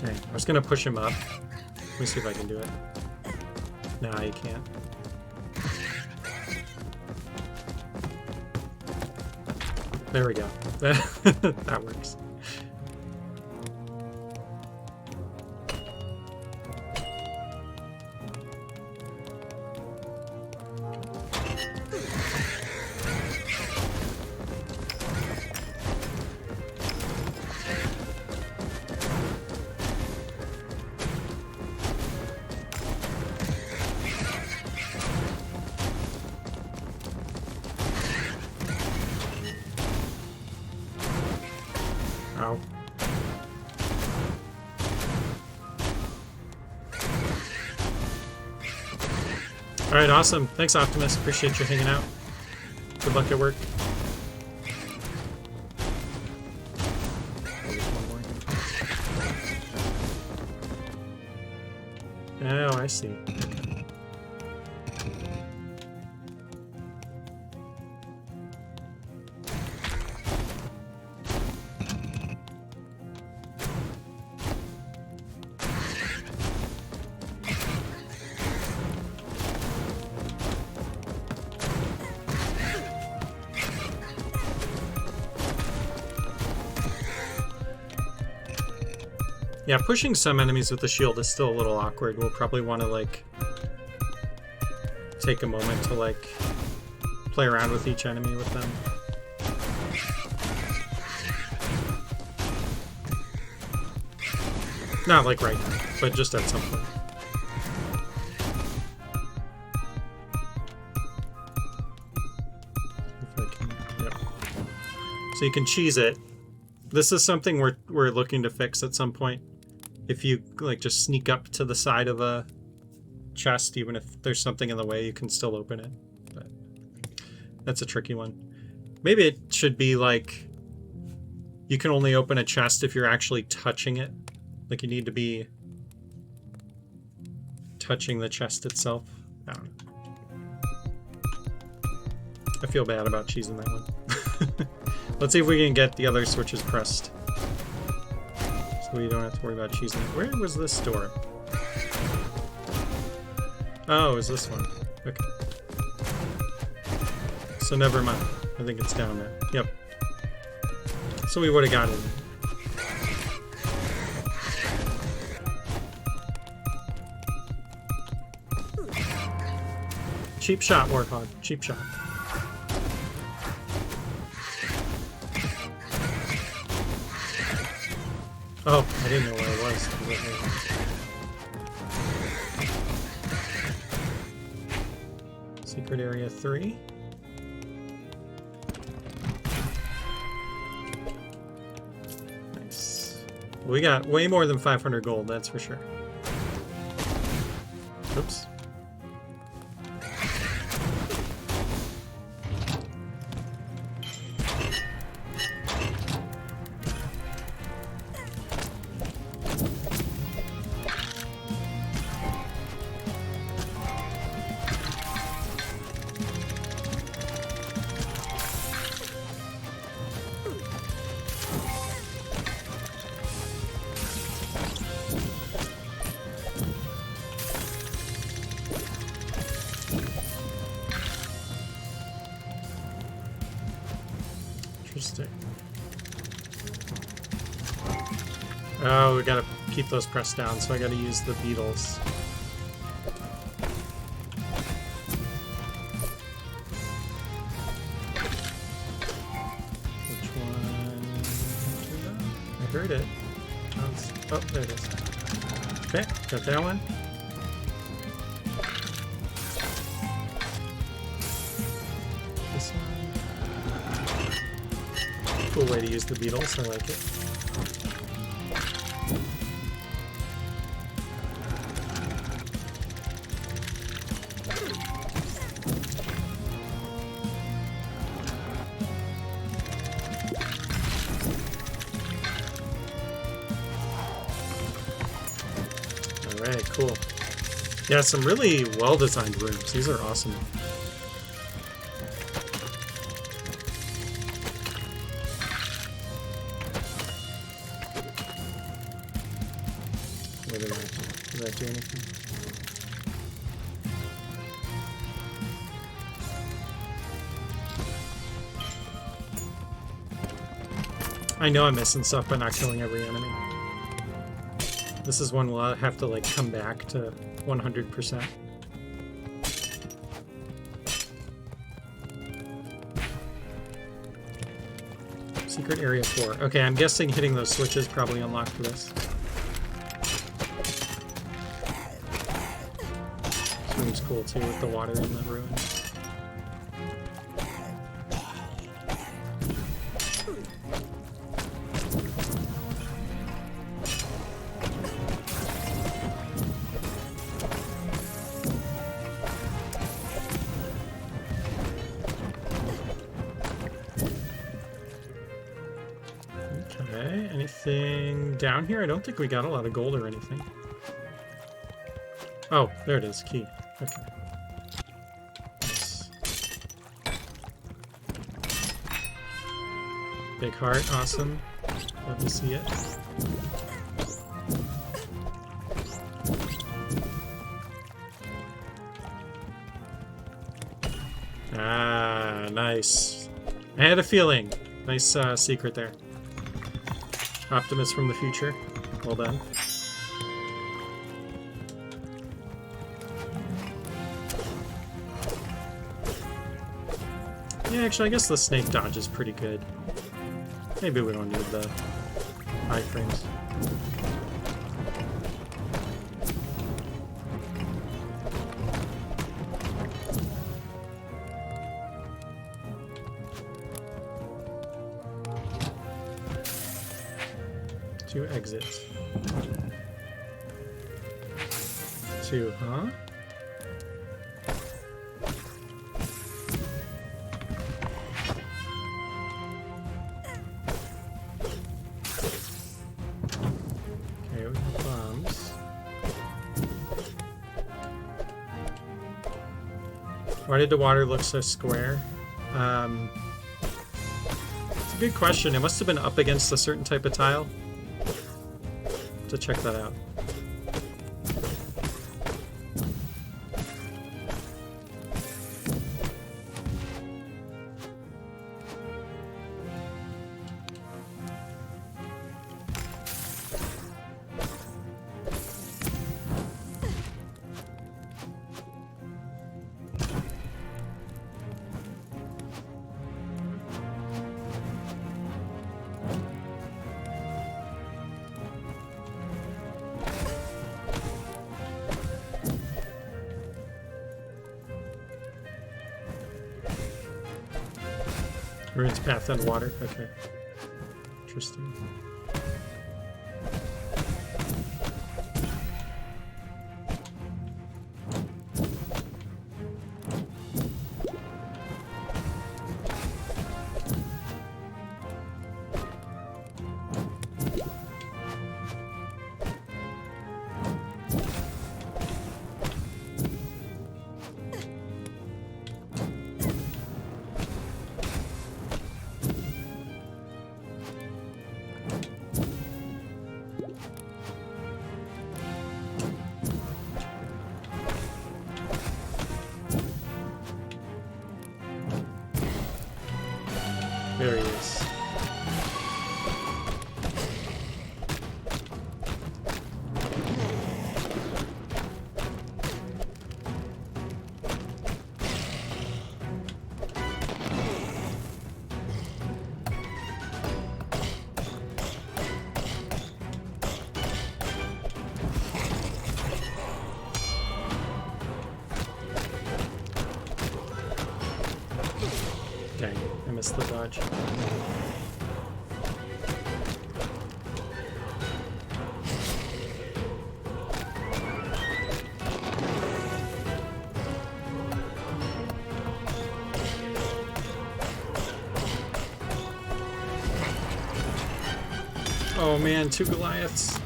I was gonna push him up. Let me see if I can do it. Nah, you can't. There we go. That works. Ow. Alright, awesome. Thanks, Optimus. Appreciate you hanging out. Good luck at work. Oh, I see. Yeah, pushing some enemies with the shield is still a little awkward. We'll probably want to, like, take a moment to, like, play around with each enemy with them. Not, like, right now, but just at some point. If I can, yep. So you can cheese it. This is something we're looking to fix at some point. If you, like, just sneak up to the side of a chest, even if there's something in the way, you can still open it. But that's a tricky one. Maybe it should be like you can only open a chest if you're actually touching it. Like you need to be touching the chest itself. I don't know. I feel bad about cheesing that one. Let's see if we can get the other switches pressed. So we don't have to worry about cheesing it. Where was this door? Oh, it was this one. Okay. So never mind. I think it's down there. Yep. So we would have got it. Cheap shot, Warthog. Cheap shot. Oh, I didn't know where it was. Secret area 3. Nice. We got way more than 500 gold, that's for sure. Oops. Interesting. Oh, we gotta keep those pressed down, so I gotta use the beetles. Which one? I heard it. Oh, there it is. Okay, got that one. This one. Cool way to use the beetles, I like it. Alright, cool. Yeah, some really well-designed rooms. These are awesome. What did that do? Did that do anything? I know I'm missing stuff by not killing every enemy. This is one we'll have to, like, come back to 100%. Secret Area 4. Okay, I'm guessing hitting those switches probably unlocked this. This room's cool, too, with the water in the ruins. Okay, anything down here? I don't think we got a lot of gold or anything. Oh, there it is, key. Okay. Nice. Big heart, awesome. Love to see it. Ah, nice. I had a feeling. Nice secret there. Optimus from the future. Well done. Yeah, actually, I guess the snake dodge is pretty good. Maybe we don't need the iframes. To exit. To, huh? Why did the water look so square? It's a good question. It must have been up against a certain type of tile. To check that out. Rune's path on water. Okay. Interesting. There he is. Dang, I missed the dodge. Oh man, 2 Goliaths.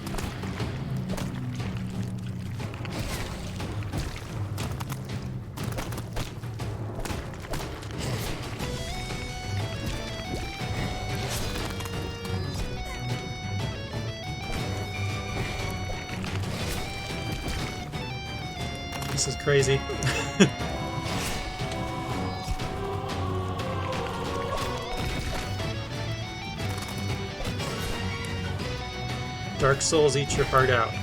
This is crazy. Dark Souls, eat your heart out.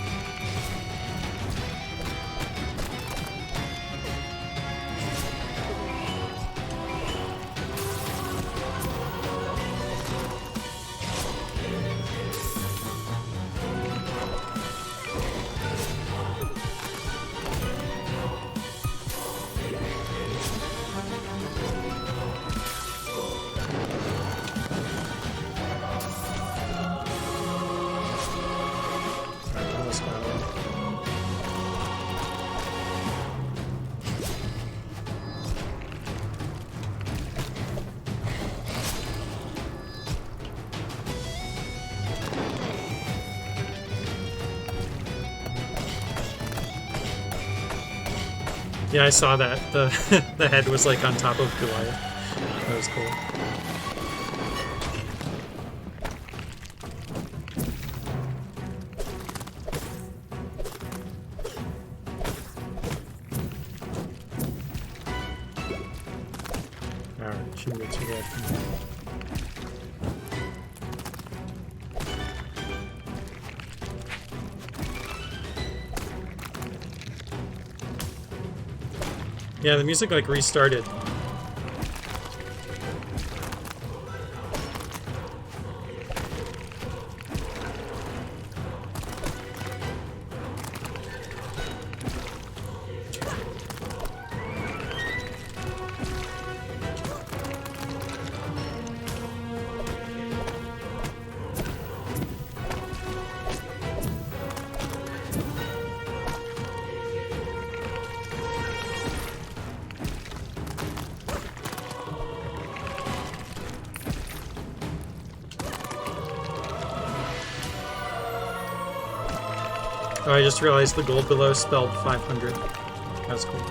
Almost got him. Yeah, I saw that. The the head was like on top of Goliath. That was cool. Alright, shouldn't be too bad for me. Yeah, the music like restarted. Oh, I just realized the gold below spelled 500. That's cool.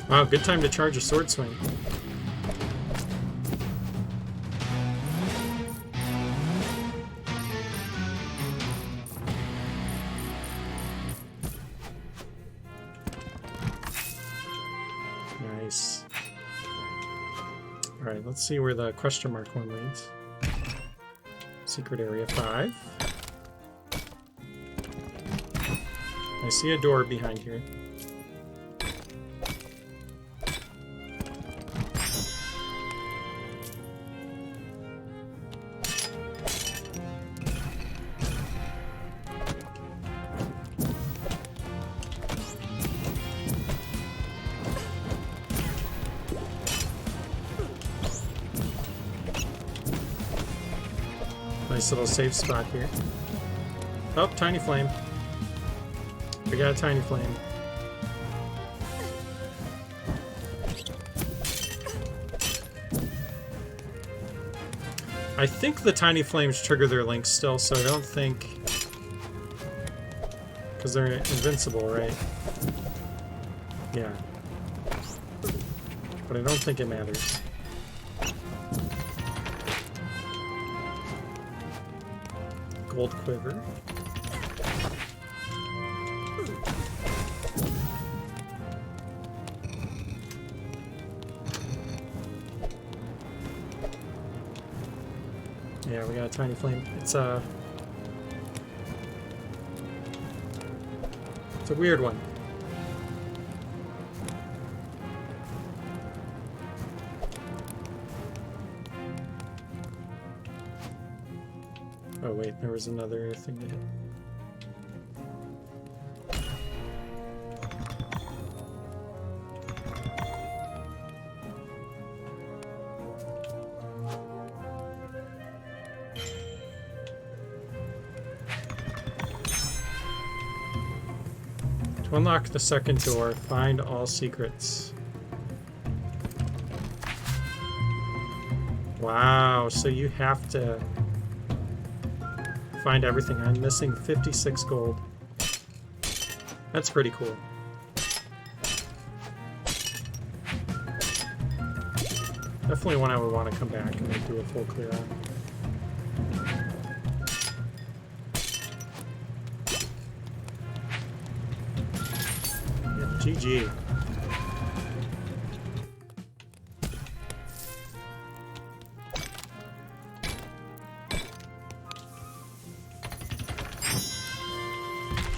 Wow, good time to charge a sword swing. Nice. Alright, let's see where the question mark one leads. Secret area 5. I see a door behind here. Nice little safe spot here. Oh, tiny flame. We got a tiny flame. I think the tiny flames trigger their links still, so I don't think... Because they're invincible, right? Yeah. But I don't think it matters. Gold quiver. Yeah, we got a tiny flame. It's a weird one. Oh wait, there was another thing to hit. To unlock the second door, find all secrets. Wow, so you have to find everything. I'm missing 56 gold. That's pretty cool. Definitely one I would want to come back and do a full clear on. Yeah, GG.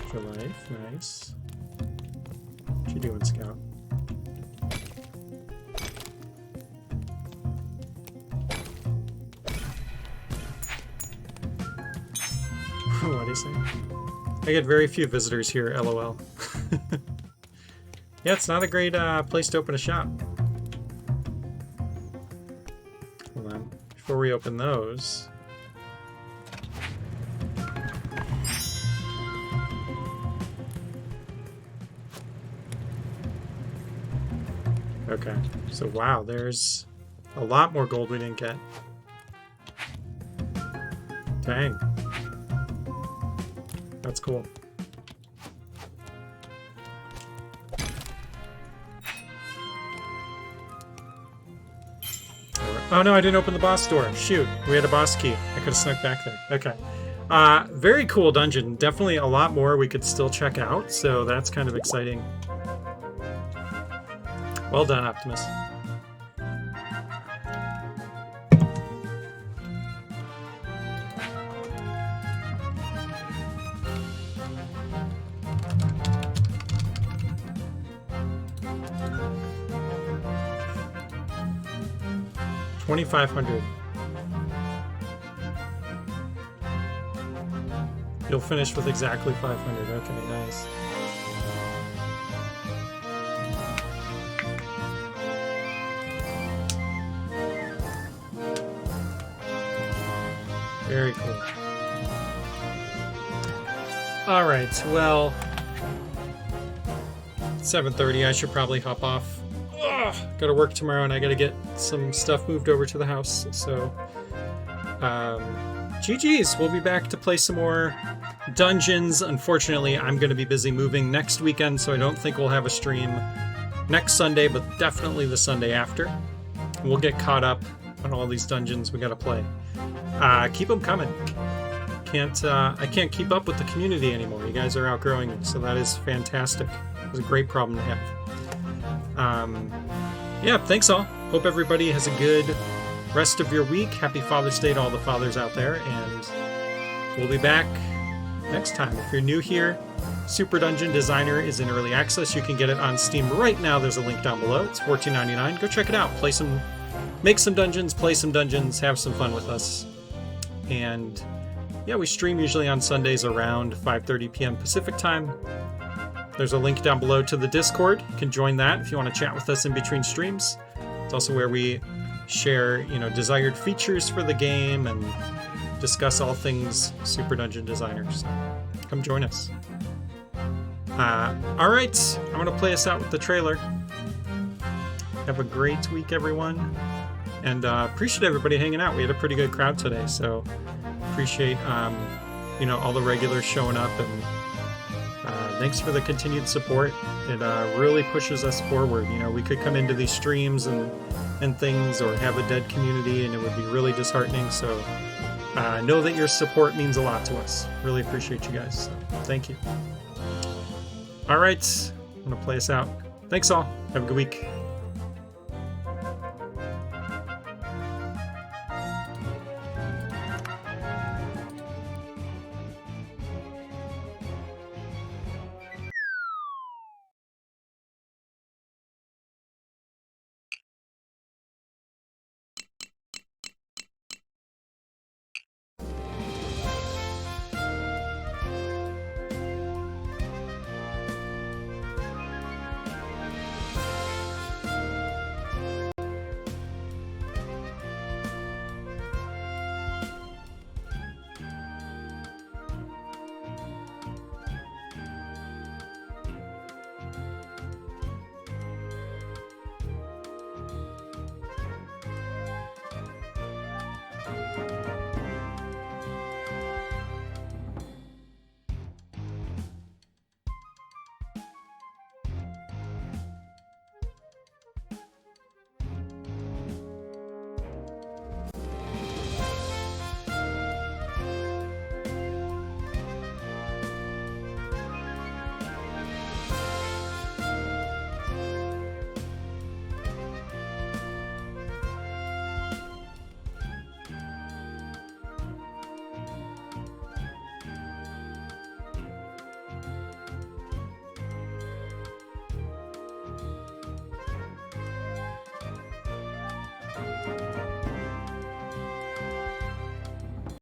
For life, nice. What you doing, Scout? What do you say? I get very few visitors here, LOL. Yeah, it's not a great place to open a shop. Hold on. Before we open those... Okay, so wow, there's a lot more gold we didn't get. Dang. That's cool. Oh no, I didn't open the boss door. Shoot, we had a boss key. I could have snuck back there. Okay. Very cool dungeon. Definitely a lot more we could still check out, so that's kind of exciting. Well done, Optimus. $2,500. You'll finish with exactly 500. Okay, nice. Very cool. All right, well, 7:30. I should probably hop off. Ugh, gotta work tomorrow, and I gotta get some stuff moved over to the house. So, GG's. We'll be back to play some more dungeons. Unfortunately, I'm gonna be busy moving next weekend, so I don't think we'll have a stream next Sunday, but definitely the Sunday after. We'll get caught up on all these dungeons we gotta play. Keep them coming. I can't keep up with the community anymore. You guys are outgrowing me, so that is fantastic. It's a great problem to have. Yeah, thanks all. Hope everybody has a good rest of your week. Happy Father's Day to all the fathers out there, and we'll be back next time. If you're new here, Super Dungeon Designer is in early access. You can get it on Steam right now. There's a link down below. It's $14.99. Go check it out. Make some dungeons, play some dungeons, have some fun with us. And yeah, we stream usually on Sundays around 5:30 p.m. Pacific time. There's a link down below to the Discord. You can join that if you want to chat with us in between streams. It's also where we share, desired features for the game and discuss all things Super Dungeon Designer. So come join us. All right, I'm going to play us out with the trailer. Have a great week, everyone. And appreciate everybody hanging out. We had a pretty good crowd today, so appreciate all the regulars showing up, and thanks for the continued support. It really pushes us forward. We could come into these streams and things, or have a dead community, and it would be really disheartening. So know that your support means a lot to us. Really appreciate you guys. So, thank you. All right, I'm gonna play us out. Thanks all. Have a good week.